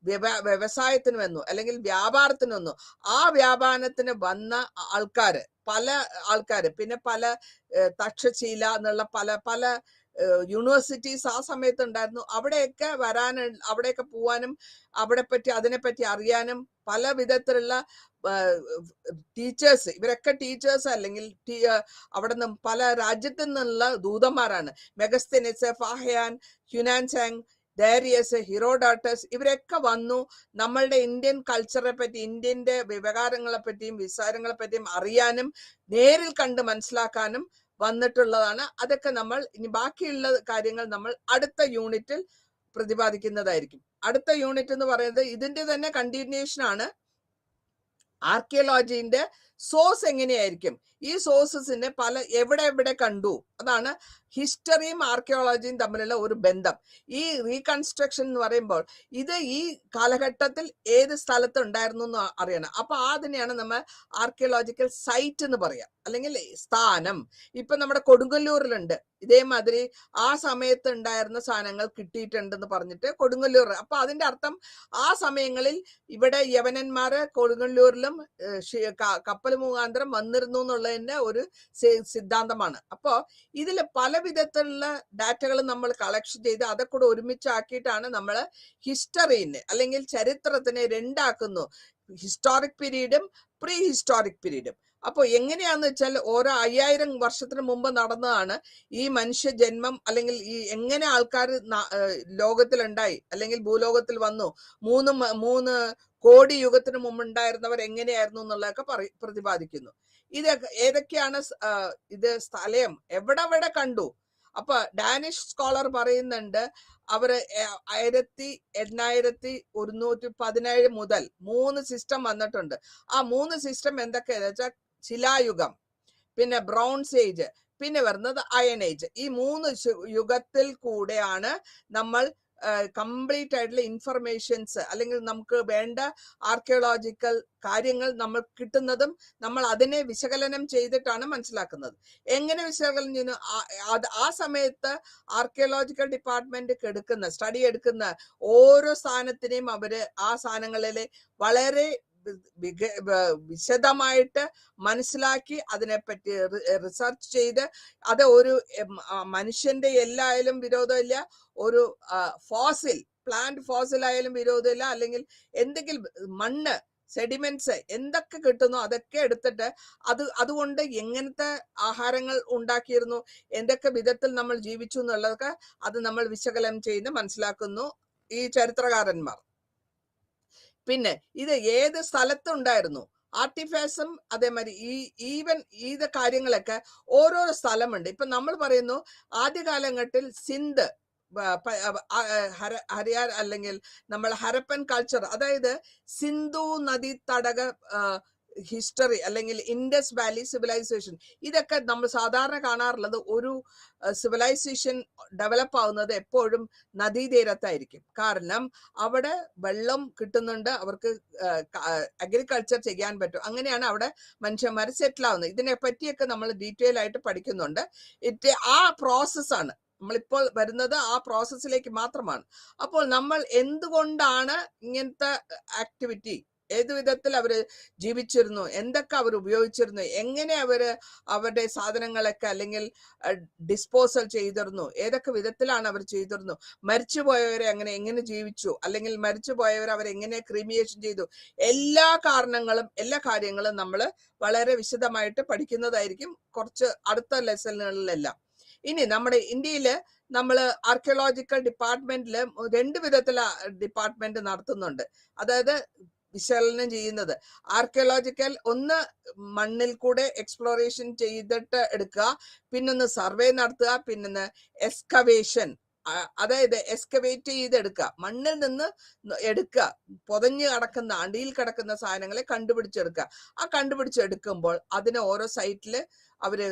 വ്യവസായത്തിന് വന്നു അല്ലെങ്കിൽ വ്യാപാരത്തിന് വന്നു. ആ വ്യാപാരത്തിന് വന്ന ആൾക്കാര്, പല ആൾക്കാര്, പിന്നെ പല തക്ഷശീല എന്നുള്ള പല യൂണിവേഴ്സിറ്റീസ് ആ സമയത്ത് ഉണ്ടായിരുന്നു. അവിടെയൊക്കെ അവിടെയൊക്കെ പോവാനും അതിനെപ്പറ്റി അറിയാനും പല വിധത്തിലുള്ള ടീച്ചേഴ്സ്, ഇവരൊക്കെ ടീച്ചേഴ്സ് അല്ലെങ്കിൽ അവിടെ നിന്ന് പല രാജ്യത്തു നിന്നുള്ള ദൂതന്മാരാണ്. മെഗസ്തനിസ്, ഫാഹയാൻ, ഹ്യുനാൻസാങ്, ഡാരിയസ്, ഹീറോഡോട്ടസ്, ഇവരൊക്കെ വന്നു നമ്മളുടെ ഇന്ത്യൻ കൾച്ചറെ പറ്റി, ഇന്ത്യന്റെ വ്യവഹാരങ്ങളെ പറ്റിയും വിചാരങ്ങളെ പറ്റിയും അറിയാനും നേരിൽ കണ്ട് മനസ്സിലാക്കാനും വന്നിട്ടുള്ളതാണ്. അതൊക്കെ നമ്മൾ ഇനി ബാക്കിയുള്ള കാര്യങ്ങൾ നമ്മൾ അടുത്ത യൂണിറ്റിൽ പ്രതിപാദിക്കുന്നതായിരിക്കും. അടുത്ത യൂണിറ്റ് എന്ന് പറയുന്നത് ഇതിന്റെ തന്നെ കണ്ടിന്യൂഷൻ ആണ്. ആർക്കിയോളജിന്റെ സോഴ്സ് എങ്ങനെയായിരിക്കും, ഈ സോഴ്സസിനെ എവിടെ കണ്ടു, അതാണ് ഹിസ്റ്ററിയും ആർക്കിയോളജിയും തമ്മിലുള്ള ഒരു ബന്ധം. ഈ റീകൺസ്ട്രക്ഷൻ എന്ന് പറയുമ്പോൾ ഇത് ഈ കാലഘട്ടത്തിൽ ഏത് സ്ഥലത്ത് ഉണ്ടായിരുന്നു എന്ന് അറിയണം. അപ്പൊ അതിനെയാണ് നമ്മൾ ആർക്കിയോളജിക്കൽ സൈറ്റ് എന്ന് പറയാം, അല്ലെങ്കിൽ സ്ഥാനം. ഇപ്പൊ നമ്മുടെ കൊടുങ്ങല്ലൂരിലുണ്ട് ഇതേമാതിരി ആ സമയത്ത് ഉണ്ടായിരുന്ന സാധനങ്ങൾ കിട്ടിയിട്ടുണ്ടെന്ന് പറഞ്ഞിട്ട് കൊടുങ്ങല്ലൂർ. അപ്പൊ അതിന്റെ അർത്ഥം ആ സമയങ്ങളിൽ ഇവിടെ യവനന്മാര് കൊടുങ്ങല്ലൂരിലും കപ്പൽ മുഖാന്തരം വന്നിരുന്നു എന്നുള്ളതിന്റെ ഒരു സിദ്ധാന്തമാണ്. അപ്പോ ഇതിൽ പല വിധത്തിലുള്ള ഡാറ്റകൾ നമ്മൾ കളക്ഷൻ ചെയ്ത് അതൊക്കെ കൂടെ ഒരുമിച്ചാക്കിയിട്ടാണ് നമ്മൾ ഹിസ്റ്ററിനെ അല്ലെങ്കിൽ ചരിത്രത്തിനെ രണ്ടാക്കുന്നു, ഹിസ്റ്റോറിക് പീരീഡും പ്രീ ഹിസ്റ്റോറിക് പീരീഡും. അപ്പോൾ എങ്ങനെയാന്ന് വെച്ചാൽ ഓരോ 5000 വർഷത്തിന് മുമ്പ് നടന്നതാണ് ഈ മനുഷ്യ ജന്മം, അല്ലെങ്കിൽ ഈ എങ്ങനെ ആൾക്കാർ ലോകത്തിലുണ്ടായി അല്ലെങ്കിൽ ഭൂലോകത്തിൽ വന്നു, 3 കോടി യുഗത്തിന് മുമ്പ് ഉണ്ടായിരുന്നവർ എങ്ങനെയായിരുന്നു എന്നുള്ളതൊക്കെ പ്രതിപാദിക്കുന്നു. ഏതൊക്കെയാണ് ഇത് സ്ഥലം എവിടെ കണ്ടു. അപ്പൊ ഡാനിഷ് സ്കോളർ പറയുന്നുണ്ട് അവര് 1817 മുതൽ 3 സിസ്റ്റം വന്നിട്ടുണ്ട്. ആ 3 സിസ്റ്റം എന്തൊക്കെയാന്ന് വെച്ചാൽ ശിലായുഗം, പിന്നെ ബ്രോൺസ് ഏജ്, പിന്നെ വരുന്നത് അയൺ ഏജ്. ഈ 3 യുഗത്തിൽ കൂടെയാണ് നമ്മൾ കംപ്ലീറ്റ് ആയിട്ടുള്ള ഇൻഫർമേഷൻസ് അല്ലെങ്കിൽ നമുക്ക് വേണ്ട ആർക്കിയോളജിക്കൽ കാര്യങ്ങൾ നമ്മൾ കിട്ടുന്നതും നമ്മൾ അതിനെ വിശകലനം ചെയ്തിട്ടാണ് മനസ്സിലാക്കുന്നത്. എങ്ങനെ വിശകലനം ചെയ്യുന്നു? ആ സമയത്ത് ആർക്കിയോളജിക്കൽ ഡിപ്പാർട്ട്മെന്റ് സ്റ്റഡി എടുക്കുന്ന ഓരോ സ്ഥാനത്തിനെയും അവര് ആ സ്ഥാനങ്ങളിലെ വളരെ വിശദമായിട്ട് മനസ്സിലാക്കി അതിനെപ്പറ്റി റിസർച്ച് ചെയ്ത് അത് ഒരു മനുഷ്യന്റെ എല്ലായാലും വിരോധമില്ല, ഒരു ഫോസിൽ പ്ലാന്റ് ഫോസിൽ ആയാലും വിരോധമില്ല, അല്ലെങ്കിൽ എന്തെങ്കിലും മണ്ണ് സെഡിമെന്റ്സ് എന്തൊക്കെ കിട്ടുന്നു അതൊക്കെ എടുത്തിട്ട് അതുകൊണ്ട് എങ്ങനത്തെ ആഹാരങ്ങൾ ഉണ്ടാക്കിയിരുന്നു, എന്തൊക്കെ വിധത്തിൽ നമ്മൾ ജീവിച്ചു എന്നുള്ളതൊക്കെ അത് നമ്മൾ വിശകലനം ചെയ്ത് മനസ്സിലാക്കുന്നു ഈ ചരിത്രകാരന്മാർ. പിന്നെ ഇത് ഏത് സ്ഥലത്തുണ്ടായിരുന്നു, ആർട്ടിഫാക്ട്സും അതേമാതിരി ഈവൻ ഇത് കാര്യങ്ങളൊക്കെ ഓരോരോ സ്ഥലമുണ്ട്. ഇപ്പൊ നമ്മൾ പറയുന്നു ആദ്യകാലഘട്ടത്തിൽ സിന്ധ് ഹരിയാർ അല്ലെങ്കിൽ നമ്മൾ ഹരപ്പൻ കൾച്ചർ, അതായത് സിന്ധു നദി തടക ഹിസ്റ്ററി അല്ലെങ്കിൽ ഇൻഡസ് വാലി സിവിലൈസേഷൻ, ഇതൊക്കെ നമ്മൾ സാധാരണ കാണാറുള്ളത് ഒരു സിവിലൈസേഷൻ ഡെവലപ്പ് ആവുന്നത് എപ്പോഴും നദീതീരത്തായിരിക്കും. കാരണം അവിടെ വെള്ളം കിട്ടുന്നുണ്ട്, അവർക്ക് അഗ്രികൾച്ചർ ചെയ്യാൻ പറ്റും. അങ്ങനെയാണ് അവിടെ മനുഷ്യന്മാർ സെറ്റിൽ ആവുന്നത്. ഇതിനെ പറ്റിയൊക്കെ നമ്മൾ ഡീറ്റെയിൽ ആയിട്ട് പഠിക്കുന്നുണ്ട്. ആ പ്രോസസ്സാണ് നമ്മളിപ്പോൾ വരുന്നത്, ആ പ്രോസസ്സിലേക്ക് മാത്രമാണ്. അപ്പോൾ നമ്മൾ എന്തുകൊണ്ടാണ് ഇങ്ങനത്തെ ആക്ടിവിറ്റി, ഏത് വിധത്തിൽ അവർ ജീവിച്ചിരുന്നു, എന്തൊക്കെ അവർ ഉപയോഗിച്ചിരുന്നു, എങ്ങനെ അവരുടെ സാധനങ്ങളൊക്കെ അല്ലെങ്കിൽ ഡിസ്പോസൽ ചെയ്തിരുന്നു, ഏതൊക്കെ വിധത്തിലാണ് അവർ ചെയ്തിരുന്നു, മരിച്ചുപോയവരെ എങ്ങനെ ജീവിച്ചു, അല്ലെങ്കിൽ മരിച്ചുപോയവരെ അവരെങ്ങനെ ക്രീമിയേഷൻ ചെയ്തു, എല്ലാ കാര്യങ്ങളും നമ്മൾ വളരെ വിശദമായിട്ട് പഠിക്കുന്നതായിരിക്കും കുറച്ച് അടുത്ത ലെസണുകളിലെല്ലാം. ഇനി നമ്മുടെ ഇന്ത്യയില് നമ്മൾ ആർക്കിയോളജിക്കൽ ഡിപ്പാർട്ട്മെന്റില് 2 വിധത്തില് ഡിപ്പാർട്ട്മെന്റ് നടത്തുന്നുണ്ട്. അതായത് വിശകലനം ചെയ്യുന്നത് ആർക്കിയോളജിക്കൽ, ഒന്ന് മണ്ണിൽ കൂടെ എക്സ്പ്ലോറേഷൻ ചെയ്തിട്ട് എടുക്കുക, പിന്നൊന്ന് സർവേ നടത്തുക, പിന്നൊന്ന് എക്സ്കവേഷൻ, അതായത് എക്സ്കവേറ്റ് ചെയ്തെടുക്കുക, മണ്ണിൽ നിന്ന് എടുക്കുക, പൊതഞ്ഞു കിടക്കുന്ന അടിയിൽ കിടക്കുന്ന സാധനങ്ങളെ കണ്ടുപിടിച്ചെടുക്കുക. ആ കണ്ടുപിടിച്ചെടുക്കുമ്പോൾ അതിന് ഓരോ സൈറ്റില് അവര്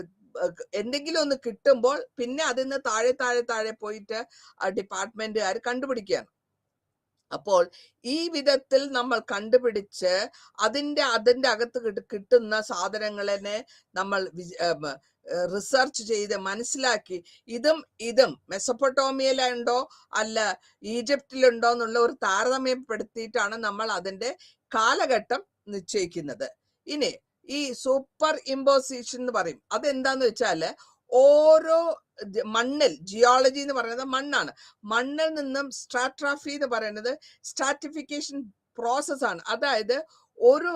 എന്തെങ്കിലും ഒന്ന് കിട്ടുമ്പോൾ പിന്നെ അതിന് താഴെ പോയിട്ട് ഡിപ്പാർട്ട്മെന്റുകാർ കണ്ടുപിടിക്കുകയാണ്. അപ്പോൾ ഈ വിധത്തിൽ നമ്മൾ കണ്ടുപിടിച്ച് അതിന്റെ അകത്ത് കിട്ടുന്ന സാധനങ്ങളെ നമ്മൾ റിസർച്ച് ചെയ്ത് മനസ്സിലാക്കി ഇതും മെസൊപ്പൊട്ടോമിയയിലുണ്ടോ അല്ല ഈജിപ്തിലുണ്ടോ എന്നുള്ള ഒരു താരതമ്യപ്പെടുത്തിയിട്ടാണ് നമ്മൾ അതിന്റെ കാലഘട്ടം നിശ്ചയിക്കുന്നത്. ഇനി ഈ സൂപ്പർ ഇമ്പോസിഷൻ എന്ന് പറയും. അതെന്താന്ന് വെച്ചാല് ഓരോ മണ്ണിൽ, ജിയോളജി എന്ന് പറയുന്നത് മണ്ണാണ്, മണ്ണിൽ നിന്നും സ്ട്രാട്രാഫി എന്ന് പറയുന്നത് സ്ട്രാറ്റിഫിക്കേഷൻ പ്രോസസ്സാണ്. അതായത് ഒരു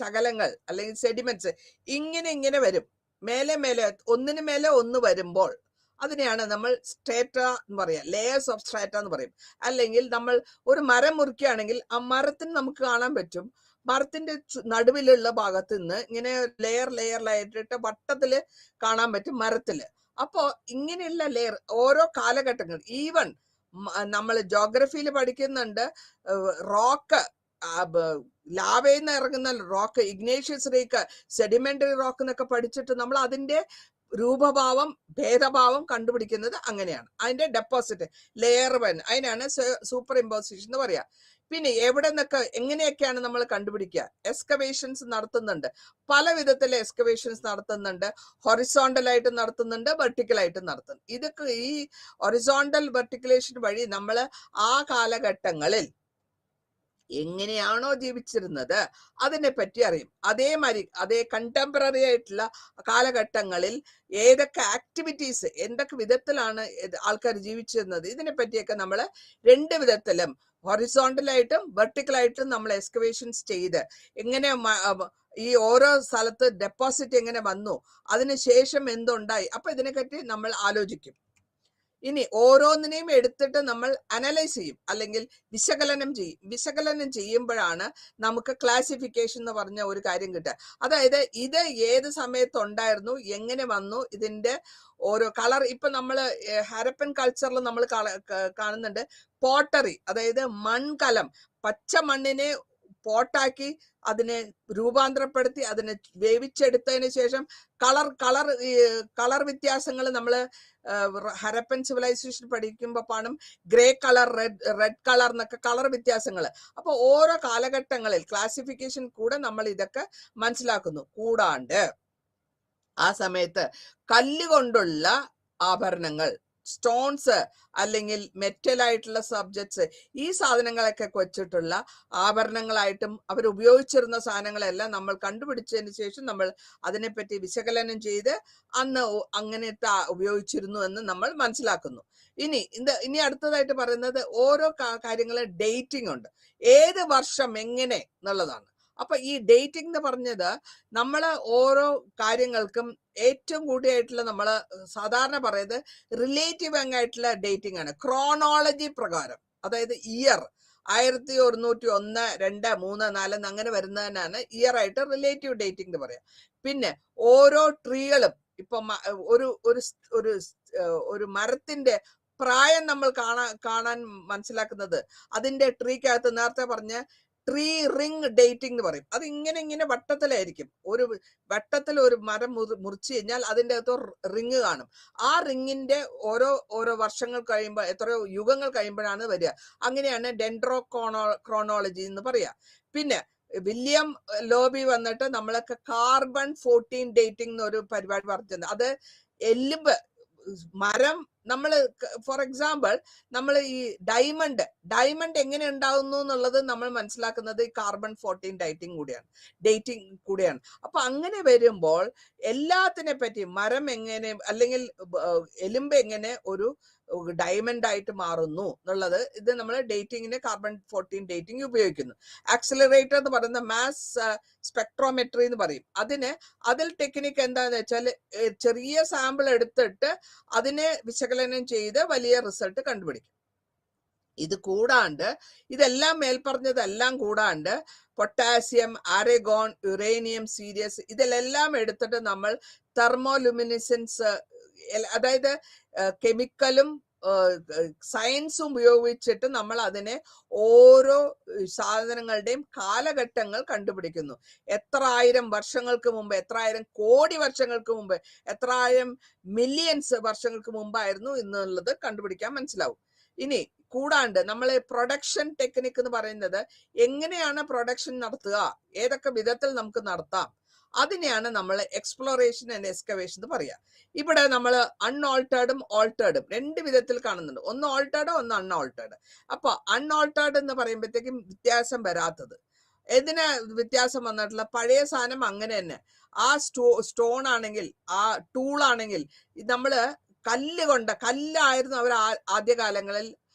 ശകലങ്ങൾ അല്ലെങ്കിൽ സെഡിമെന്റ്സ് ഇങ്ങനെ വരും, മേലെ ഒന്നിനു മേലെ ഒന്ന് വരുമ്പോൾ അതിനെയാണ് നമ്മൾ സ്ട്രേറ്റ എന്ന് പറയാം, ലേയേഴ്സ് ഓഫ് സ്ട്രാറ്റ എന്ന് പറയും. അല്ലെങ്കിൽ നമ്മൾ ഒരു മരം മുറിക്കുകയാണെങ്കിൽ ആ മരത്തിന് നമുക്ക് കാണാൻ പറ്റും, മരത്തിന്റെ നടുവിലുള്ള ഭാഗത്ത് നിന്ന് ഇങ്ങനെ ലെയറിലായിട്ടിട്ട് വട്ടത്തില് കാണാൻ പറ്റും മരത്തില്. അപ്പോ ഇങ്ങനെയുള്ള ലെയർ ഓരോ കാലഘട്ടങ്ങൾ, ഈവൻ നമ്മൾ ജോഗ്രഫിയിൽ പഠിക്കുന്നുണ്ട്, റോക്ക്, ലാവയിൽ നിന്ന് ഇറങ്ങുന്ന rock, Ignatius rock, sedimentary rock എന്നൊക്കെ പഠിച്ചിട്ട് നമ്മൾ അതിന്റെ രൂപഭാവം ഭേദഭാവം കണ്ടുപിടിക്കുന്നത് അങ്ങനെയാണ്. അതിന്റെ ഡെപ്പോസിറ്റ് ലെയർ അതിനാണ് സൂപ്പർ ഇമ്പോസിഷൻ എന്ന് പറയാ. പിന്നെ എവിടെ നിന്നൊക്കെ എങ്ങനെയൊക്കെയാണ് നമ്മൾ കണ്ടുപിടിക്കുക? എക്സ്കവേഷൻസ് നടത്തുന്നുണ്ട്, പല വിധത്തിലെ എക്സ്കവേഷൻസ് നടത്തുന്നുണ്ട്, ഹൊറിസോണ്ടലായിട്ട് നടത്തുന്നുണ്ട്, വെർട്ടിക്കലായിട്ട് നടത്തുന്നുണ്ട്. ഇതൊക്കെ ഈ ഹൊറിസോണ്ടൽ വെർട്ടിക്കുലേഷൻ വഴി നമ്മൾ ആ കാലഘട്ടങ്ങളിൽ എങ്ങനെയാണോ ജീവിച്ചിരുന്നത് അതിനെ പറ്റി അറിയും. അതേ കണ്ടംപററി ആയിട്ടുള്ള കാലഘട്ടങ്ങളിൽ ഏതൊക്കെ ആക്ടിവിറ്റീസ്, എന്തൊക്കെ വിധത്തിലാണ് ആൾക്കാർ ജീവിച്ചിരുന്നത്, ഇതിനെ പറ്റിയൊക്കെ നമ്മൾ 2 വിധത്തിലും ഹൊറിസോണ്ടലായിട്ടും വെർട്ടിക്കലായിട്ടും നമ്മൾ എക്സ്കവേഷൻസ് ചെയ്ത് എങ്ങനെ ഈ ഓരോ സ്ഥലത്ത് ഡെപ്പോസിറ്റ് എങ്ങനെ വന്നു, അതിനുശേഷം എന്തുണ്ടായി, അപ്പൊ ഇതിനെപ്പറ്റി നമ്മൾ ആലോചിക്കും. ഇനി ഓരോന്നിനെയും എടുത്തിട്ട് നമ്മൾ അനലൈസ് ചെയ്യും അല്ലെങ്കിൽ വിശകലനം ചെയ്യും. വിശകലനം ചെയ്യുമ്പോഴാണ് നമുക്ക് ക്ലാസിഫിക്കേഷൻ എന്ന് പറഞ്ഞ ഒരു കാര്യം കിട്ടുക. അതായത് ഇത് ഏത് സമയത്ത് ഉണ്ടായിരുന്നു, എങ്ങനെ വന്നു, ഇതിന്റെ ഓരോ കളർ. ഇപ്പൊ നമ്മൾ ഹരപ്പൻ കൾച്ചറിൽ നമ്മൾ കാണുന്നുണ്ട് പോട്ടറി, അതായത് മൺകലം, പച്ച മണ്ണിനെ പോട്ടാക്കി അതിനെ രൂപാന്തരപ്പെടുത്തി അതിനെ വേവിച്ചെടുത്തതിന് ശേഷം കളർ വ്യത്യാസങ്ങൾ നമ്മൾ ഹരപ്പൻ സിവിലൈസേഷൻ പഠിക്കുമ്പോൾ കാണും, ഗ്രേ കളർ, റെഡ് കളർ എന്നൊക്കെ കളർ വ്യത്യാസങ്ങൾ. അപ്പൊ ഓരോ കാലഘട്ടങ്ങളിൽ ക്ലാസിഫിക്കേഷൻ കൂടെ നമ്മൾ ഇതൊക്കെ മനസ്സിലാക്കുന്നു. കൂടാണ്ട് ആ സമയത്ത് കല്ലുകൊണ്ടുള്ള ആഭരണങ്ങൾ, സ്റ്റോൺസ് അല്ലെങ്കിൽ മെറ്റൽ ആയിട്ടുള്ള സബ്ജക്ട്സ്, ഈ സാധനങ്ങളൊക്കെ വെച്ചിട്ടുള്ള ആഭരണങ്ങളായിട്ടും അവർ ഉപയോഗിച്ചിരുന്ന സാധനങ്ങളെല്ലാം നമ്മൾ കണ്ടുപിടിച്ചതിന് ശേഷം നമ്മൾ അതിനെപ്പറ്റി വിശകലനം ചെയ്ത് അന്ന് അങ്ങനത്തെ ഉപയോഗിച്ചിരുന്നു എന്ന് നമ്മൾ മനസ്സിലാക്കുന്നു. ഇനി അടുത്തതായിട്ട് പറയുന്നത് ഓരോ കാര്യങ്ങളും ഡേറ്റിംഗ് ഉണ്ട്, ഏത് വർഷം എങ്ങനെ എന്നുള്ളതാണ്. അപ്പൊ ഈ ഡേറ്റിംഗ് എന്ന് പറഞ്ഞത് നമ്മള് ഓരോ കാര്യങ്ങൾക്കും ഏറ്റവും കൂടിയായിട്ടുള്ള നമ്മള് സാധാരണ പറയുന്നത് റിലേറ്റീവ് ആയിട്ടുള്ള ഡേറ്റിംഗ് ആണ്, ക്രോണോളജി പ്രകാരം. അതായത് ഇയർ 1101, 2, 3, 4 അങ്ങനെ വരുന്നതിനാണ് ഇയർ ആയിട്ട് റിലേറ്റീവ് ഡേറ്റിംഗ് എന്ന് പറയാം. പിന്നെ ഓരോ ട്രീകളും ഇപ്പൊ ഒരു ഒരു ഒരു മരത്തിന്റെ പ്രായം നമ്മൾ കാണാൻ മനസ്സിലാക്കുന്നത് അതിന്റെ ട്രീക്കകത്ത് നേരത്തെ പറഞ്ഞ ട്രീ റിംഗ് ഡേറ്റിംഗ് എന്ന് പറയും. അത് ഇങ്ങനെ വട്ടത്തിലായിരിക്കും. ഒരു വട്ടത്തിൽ ഒരു മരം മുറിച്ചു കഴിഞ്ഞാൽ അതിൻ്റെ അകത്ത് റിങ് കാണും. ആ റിങ്ങിന്റെ ഓരോ വർഷങ്ങൾ കഴിയുമ്പോൾ, എത്രയോ യുഗങ്ങൾ കഴിയുമ്പോഴാണ് വരിക. അങ്ങനെയാണ് ഡെൻഡ്രോ ക്രോണോളജി എന്ന് പറയാ. പിന്നെ വില്യം ലോബി വന്നിട്ട് നമ്മളൊക്കെ കാർബൺ 14 ഡേറ്റിംഗ് എന്നൊരു പരിപാടി പറഞ്ഞത്. അത് എല്ലുമ്പ് മരം, നമ്മൾ ഫോർ എക്സാമ്പിൾ നമ്മൾ ഈ ഡയമണ്ട് എങ്ങനെ ഉണ്ടാകുന്നു എന്നുള്ളത് നമ്മൾ മനസ്സിലാക്കുന്നത് ഈ കാർബൺ 14 ഡേറ്റിംഗ് കൂടിയാണ്. അപ്പൊ അങ്ങനെ വരുമ്പോൾ എല്ലാത്തിനെ പറ്റി മരം എങ്ങനെ അല്ലെങ്കിൽ എലുമ്പ് എങ്ങനെ ഒരു ഡയമണ്ട് ആയിട്ട് മാറുന്നു എന്നുള്ളത് ഇത് നമ്മൾ ഡേറ്റിങ്ങിന് കാർബൺ 14 ഡേറ്റിംഗ് ഉപയോഗിക്കുന്നു. ആക്സിലറേറ്റർ എന്ന് പറയുന്ന മാസ് സ്പെക്ട്രോമെട്രി എന്ന് പറയും. അതിൽ ടെക്നിക്ക് എന്താന്ന് വെച്ചാൽ ചെറിയ സാമ്പിൾ എടുത്തിട്ട് അതിനെ വിശകലനം ചെയ്ത് വലിയ റിസൾട്ട് കണ്ടുപിടിക്കും. ഇത് കൂടാണ്ട് ഇതെല്ലാം മേൽപ്പറഞ്ഞതെല്ലാം കൂടാണ്ട് പൊട്ടാസ്യം, ആരഗോൺ, യുറേനിയം, സീരിയസ് ഇതിലെല്ലാം എടുത്തിട്ട് നമ്മൾ തെർമോലുമിനിസെൻസ്, അതായത് കെമിക്കലും സയൻസും ഉപയോഗിച്ചിട്ട് നമ്മൾ അതിനെ ഓരോ സാധനങ്ങളുടെയും കാലഘട്ടങ്ങൾ കണ്ടുപിടിക്കുന്നു. എത്ര ആയിരം വർഷങ്ങൾക്ക് മുമ്പ്, എത്ര ആയിരം കോടി വർഷങ്ങൾക്ക് മുമ്പ്, എത്ര ആയിരം മില്യൺസ് വർഷങ്ങൾക്ക് മുമ്പായിരുന്നു എന്നുള്ളത് കണ്ടുപിടിക്കാൻ മനസ്സിലാവും. ഇനി കൂടാണ്ട് നമ്മൾ പ്രൊഡക്ഷൻ ടെക്നിക്ക് എന്ന് പറയുന്നത് എങ്ങനെയാണ് പ്രൊഡക്ഷൻ നടത്തുക, ഏതൊക്കെ വിധത്തിൽ നമുക്ക് നടത്താം, അതിനെയാണ് നമ്മൾ എക്സ്പ്ലോറേഷൻ ആൻഡ് എക്സ്കവേഷൻ എന്ന് പറയാ. ഇവിടെ നമ്മൾ അൺഓൾട്ടേർഡും ഓൾട്ടേർഡും രണ്ട് വിധത്തിൽ കാണുന്നുണ്ട്. ഒന്ന് ഓൾട്ടേർഡ്, ഒന്ന് അൺഓൾട്ടേർഡ്. അപ്പൊ അൺഓൾട്ടേർഡ് എന്ന് പറയുമ്പോഴത്തേക്കും വ്യത്യാസം വരാത്തത്. എന്തിനാ വ്യത്യാസം വന്നിട്ടുള്ള? പഴയ സാധനം അങ്ങനെ തന്നെ. ആ സ്റ്റോൺ ആണെങ്കിൽ, ആ ടൂൾ ആണെങ്കിൽ, നമ്മള് കല്ലായിരുന്നു അവർ ആദ്യകാലങ്ങളിൽ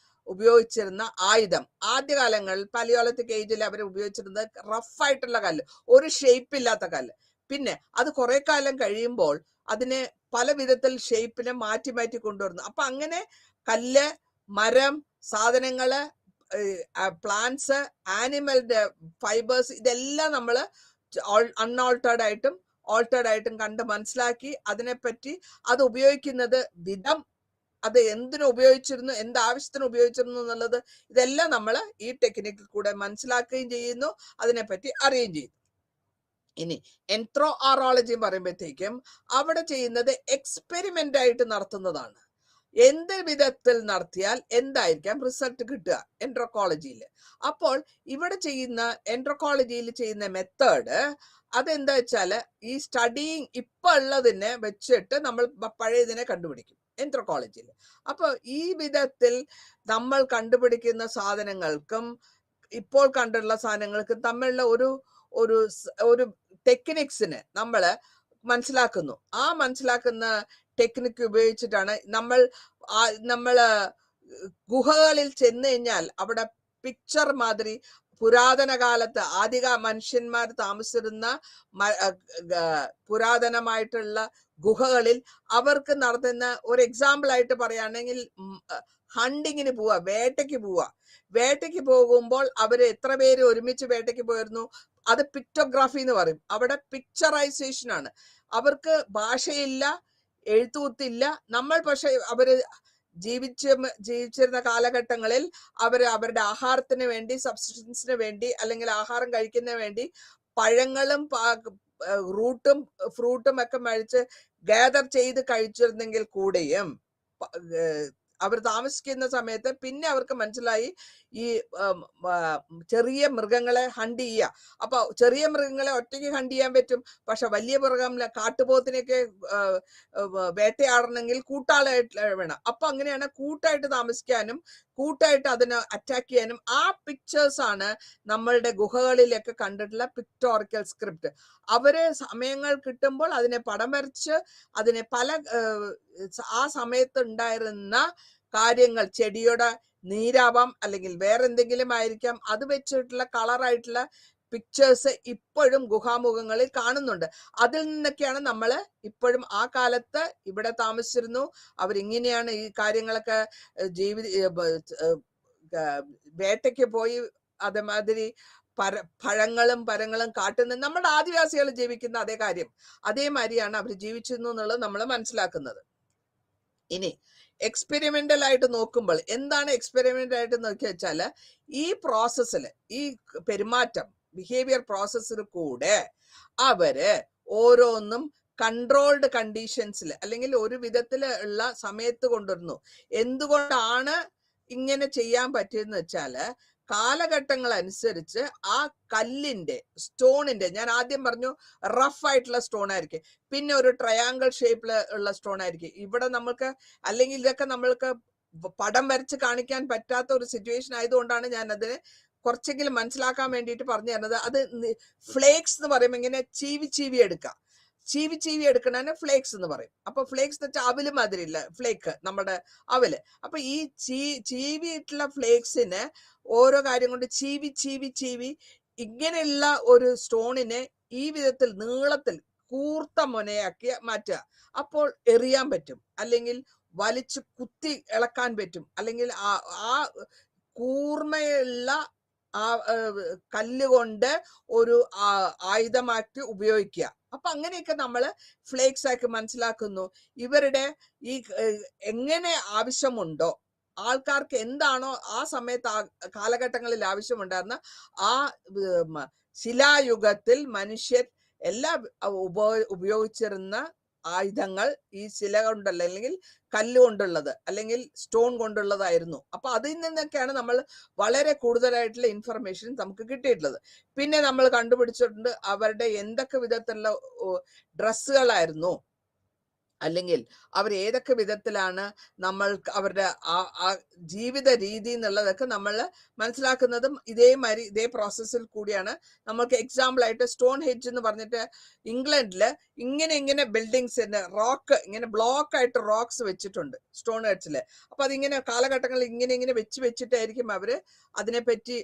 ഉപയോഗിച്ചിരുന്ന ആയുധം. ആദ്യകാലങ്ങളിൽ പലിയോളിത്തിക് ഏജിൽ അവർ ഉപയോഗിച്ചിരുന്നത് റഫായിട്ടുള്ള കല്ല്, ഒരു ഷേപ്പ് ഇല്ലാത്ത കല്ല്. പിന്നെ അത് കുറെ കാലം കഴിയുമ്പോൾ അതിനെ പല വിധത്തിൽ ഷേപ്പിനെ മാറ്റി കൊണ്ടുവരുന്നു. അപ്പൊ അങ്ങനെ കല്ല്, മരം, സാധനങ്ങള്, പ്ലാന്റ്സ്, ആനിമലിന്റെ ഫൈബേഴ്സ്, ഇതെല്ലാം നമ്മൾ അൺഓൾട്ടേർഡ് ആയിട്ടും ഓൾട്ടേർഡ് ആയിട്ടും കണ്ട് മനസ്സിലാക്കി അതിനെപ്പറ്റി അത് ഉപയോഗിക്കുന്നത് വിധം, അത് എന്തിനു ഉപയോഗിച്ചിരുന്നു, എന്താവശ്യത്തിന് ഉപയോഗിച്ചിരുന്നു എന്നുള്ളത് ഇതെല്ലാം നമ്മൾ ഈ ടെക്നിക്കിൽ കൂടെ മനസ്സിലാക്കുകയും ചെയ്യുന്നു, അതിനെപ്പറ്റി അറിയുകയും ചെയ്യുന്നു. ഇനി എൻത്രോ ആറോളജി പറയുമ്പോഴത്തേക്കും അവിടെ ചെയ്യുന്നത് എക്സ്പെരിമെന്റ് ആയിട്ട് നടത്തുന്നതാണ്. എന്ത് വിധത്തിൽ നടത്തിയാൽ എന്തായിരിക്കാം റിസൾട്ട് കിട്ടുക എൻട്രോക്കോളജിയിൽ. അപ്പോൾ ഇവിടെ ചെയ്യുന്ന എൻട്രോക്കോളജിയിൽ ചെയ്യുന്ന മെത്തേഡ് അതെന്താ വെച്ചാല് ഈ സ്റ്റഡിങ് ഇപ്പൊ ഉള്ളതിനെ വെച്ചിട്ട് നമ്മൾ പഴയതിനെ കണ്ടുപിടിക്കും എൻട്രോക്കോളജിയിൽ. അപ്പൊ ഈ വിധത്തിൽ നമ്മൾ കണ്ടുപിടിക്കുന്ന സാധനങ്ങൾക്കും ഇപ്പോൾ കണ്ടുള്ള സാധനങ്ങൾക്കും തമ്മിലുള്ള ഒരു ടെക്നിക്സിന് നമ്മൾ മനസ്സിലാക്കുന്നു. ആ മനസ്സിലാക്കുന്ന ടെക്നിക്ക് ഉപയോഗിച്ചിട്ടാണ് നമ്മള് ഗുഹകളിൽ ചെന്ന് കഴിഞ്ഞാൽ അവിടെ പിക്ചർ മാതിരി പുരാതന കാലത്ത് മനുഷ്യന്മാർ താമസിച്ചിരുന്ന പുരാതനമായിട്ടുള്ള ഗുഹകളിൽ അവർക്ക് നടത്തുന്ന ഒരു എക്സാമ്പിൾ ആയിട്ട് പറയുകയാണെങ്കിൽ ഹണ്ടിങ്ങിന് പോവുക, വേട്ടയ്ക്ക് പോകുമ്പോൾ അവര് എത്ര പേര് ഒരുമിച്ച് വേട്ടയ്ക്ക് പോയിരുന്നു, അത് പിക്ടോഗ്രാഫി എന്ന് പറയും. അവിടെ പിക്ചറൈസേഷൻ ആണ്. അവർക്ക് ഭാഷയില്ല, എഴുത്തുകുത്തില്ല. നമ്മൾ പക്ഷെ അവര് ജീവിച്ചിരുന്ന കാലഘട്ടങ്ങളിൽ അവരുടെ ആഹാരത്തിന് വേണ്ടി, സബ്സിസ്റ്റൻസിന് വേണ്ടി, അല്ലെങ്കിൽ ആഹാരം കഴിക്കുന്നതിന് വേണ്ടി പഴങ്ങളും ഫ്രൂട്ടും ഒക്കെ മേടിച്ച് ഗാദർ ചെയ്ത് കഴിച്ചിരുന്നെങ്കിൽ കൂടെയും അവർ താമസിക്കുന്ന സമയത്ത് പിന്നെ അവർക്ക് മനസ്സിലായി ഈ ചെറിയ മൃഗങ്ങളെ ഹണ്ട് ചെയ്യുക. അപ്പൊ ചെറിയ മൃഗങ്ങളെ ഒറ്റയ്ക്ക് ഹണ്ട് ചെയ്യാൻ പറ്റും. പക്ഷെ വലിയ മൃഗം കാട്ടുപോത്തിനെയൊക്കെ വേട്ടയാടണമെങ്കിൽ കൂട്ടാളായിട്ട് വേണം. അപ്പൊ അങ്ങനെയാണ് കൂട്ടായിട്ട് താമസിക്കാനും കൂട്ടായിട്ട് അതിനെ അറ്റാക്ക് ചെയ്യാനും. ആ പിക്ചേഴ്സ് ആണ് നമ്മളുടെ ഗുഹകളിലൊക്കെ കണ്ടിട്ടുള്ള പിക്ടോറിക്കൽ സ്ക്രിപ്റ്റ്. അവര് സമയങ്ങൾ കിട്ടുമ്പോൾ അതിനെ പടം വരച്ച് അതിനെ പല ആ സമയത്ത് ഉണ്ടായിരുന്ന കാര്യങ്ങൾ, ചെടിയുടെ നീരാവാം അല്ലെങ്കിൽ വേറെ എന്തെങ്കിലും ആയിരിക്കാം, അത് വെച്ചിട്ടുള്ള കളറായിട്ടുള്ള പിക്ചേഴ്സ് ഇപ്പോഴും ഗുഹാമുഖങ്ങളിൽ കാണുന്നുണ്ട്. അതിൽ നിന്നൊക്കെയാണ് നമ്മൾ ഇപ്പോഴും ആ കാലത്ത് ഇവിടെ താമസിച്ചിരുന്നു, അവരിങ്ങനെയാണ് ഈ കാര്യങ്ങളൊക്കെ വേട്ടയ്ക്ക് പോയി അതേമാതിരി പഴങ്ങളും പരങ്ങളും കാട്ടുന്ന നമ്മുടെ ആദിവാസികൾ ജീവിക്കുന്ന അതേ കാര്യം, അതേമാതിരിയാണ് അവർ ജീവിച്ചിരുന്നു എന്നുള്ളത് നമ്മൾ മനസ്സിലാക്കുന്നത്. ഇനി എക്സ്പെരിമെന്റൽ ആയിട്ട് നോക്കുമ്പോൾ എന്താണ് എക്സ്പെരിമെന്റ് ആയിട്ട് നോക്കി വെച്ചാൽ, ഈ പ്രോസസ്സിൽ ഈ പെരുമാറ്റം ബിഹേവിയർ പ്രോസസ്സിൽ കൂടെ അവര് ഓരോന്നും കൺട്രോൾഡ് കണ്ടീഷൻസിൽ അല്ലെങ്കിൽ ഒരു വിധത്തിൽ ഉള്ള സമയത്ത് കൊണ്ടുവരുന്നു. എന്തുകൊണ്ടാണ് ഇങ്ങനെ ചെയ്യാൻ പറ്റിയെന്ന് വെച്ചാല് കാലഘട്ടങ്ങൾ അനുസരിച്ച് ആ കല്ലിന്റെ സ്റ്റോണിന്റെ, ഞാൻ ആദ്യം പറഞ്ഞു റഫ് ആയിട്ടുള്ള സ്റ്റോൺ ആയിരിക്കും, പിന്നെ ഒരു ട്രയാങ്കിൾ ഷേപ്പിൽ ഉള്ള സ്റ്റോൺ ആയിരിക്കും. ഇവിടെ നമ്മൾക്ക് അല്ലെങ്കിൽ ഇതൊക്കെ നമ്മൾക്ക് പടം വരച്ച് കാണിക്കാൻ പറ്റാത്ത ഒരു സിറ്റുവേഷൻ ആയതുകൊണ്ടാണ് ഞാൻ അതിനെ കുറച്ചെങ്കിലും മനസ്സിലാക്കാൻ വേണ്ടിയിട്ട് പറഞ്ഞു തരുന്നത്. അത് ഫ്ലേക്സ് എന്ന് പറയുമ്പോൾ ഇങ്ങനെ ചീവി എടുക്കാം, ചീവി എടുക്കണതിന് ഫ്ലേക്സ് എന്ന് പറയും. അപ്പൊ ഫ്ലേക്സ് എന്ന് വെച്ചാൽ അവല് മാതിരി ഇല്ല, ഫ്ലേക്ക് നമ്മുടെ അവല്. അപ്പൊ ഈ ചീവിയിട്ടുള്ള ഫ്ലേക്സിന് ഓരോ കാര്യം കൊണ്ട് ചീവി ഇങ്ങനെയുള്ള ഒരു സ്റ്റോണിനെ ഈ വിധത്തിൽ നീളത്തിൽ കൂർത്ത മുനയാക്കി മാറ്റുക. അപ്പോൾ എറിയാൻ പറ്റും, അല്ലെങ്കിൽ വലിച്ചു കുത്തി ഇളക്കാൻ പറ്റും, അല്ലെങ്കിൽ ആ കൂർമയുള്ള ആ കല്ലുകൊണ്ട് ഒരു ആയുധമാക്കി ഉപയോഗിക്കുക. അപ്പൊ അങ്ങനെയൊക്കെ നമ്മൾ ഫ്ലേക്സ് ആക്കി മനസ്സിലാക്കുന്നു. ഇവരുടെ ഈ എങ്ങനെ ആവശ്യമുണ്ടോ, ആൾക്കാർക്ക് എന്താണോ ആ സമയത്ത് ആ കാലഘട്ടങ്ങളിൽ ആവശ്യമുണ്ടായിരുന്ന ആ ശിലായുഗത്തിൽ മനുഷ്യർ എല്ലാം ഉപയോഗിച്ചിരുന്ന ആയുധങ്ങൾ ഈ ശില കൊണ്ടല്ല അല്ലെങ്കിൽ കല്ലുകൊണ്ടുള്ളത് അല്ലെങ്കിൽ സ്റ്റോൺ കൊണ്ടുള്ളതായിരുന്നു. അപ്പൊ അതിൽ നിന്നൊക്കെയാണ് നമ്മൾ വളരെ കൂടുതലായിട്ടുള്ള ഇൻഫർമേഷൻ നമുക്ക് കിട്ടിയിട്ടുള്ളത്. പിന്നെ നമ്മൾ കണ്ടുപിടിച്ചിട്ടുണ്ട് അവരുടെ എന്തൊക്കെ വിധത്തിലുള്ള ഡ്രസ്സുകളായിരുന്നു, അല്ലെങ്കിൽ അവർ ഏതൊക്കെ വിധത്തിലാണ് നമ്മൾ അവരുടെ ആ ജീവിത രീതി എന്നുള്ളതൊക്കെ നമ്മൾ മനസ്സിലാക്കുന്നതും ഇതേ പ്രോസസ്സിൽ കൂടിയാണ്. നമ്മൾക്ക് എക്സാമ്പിൾ ആയിട്ട് സ്റ്റോൺ ഹെഡ്ജ് എന്ന് പറഞ്ഞിട്ട് ഇംഗ്ലണ്ടില് ഇങ്ങനെ ബിൽഡിങ്സ് റോക്ക് ഇങ്ങനെ ബ്ലോക്ക് ആയിട്ട് റോക്സ് വെച്ചിട്ടുണ്ട് സ്റ്റോൺ ഹെഡ്ജില്. അപ്പൊ അതിങ്ങനെ കാലഘട്ടങ്ങളിൽ ഇങ്ങനെ വെച്ചിട്ടായിരിക്കും അവര് അതിനെപ്പറ്റി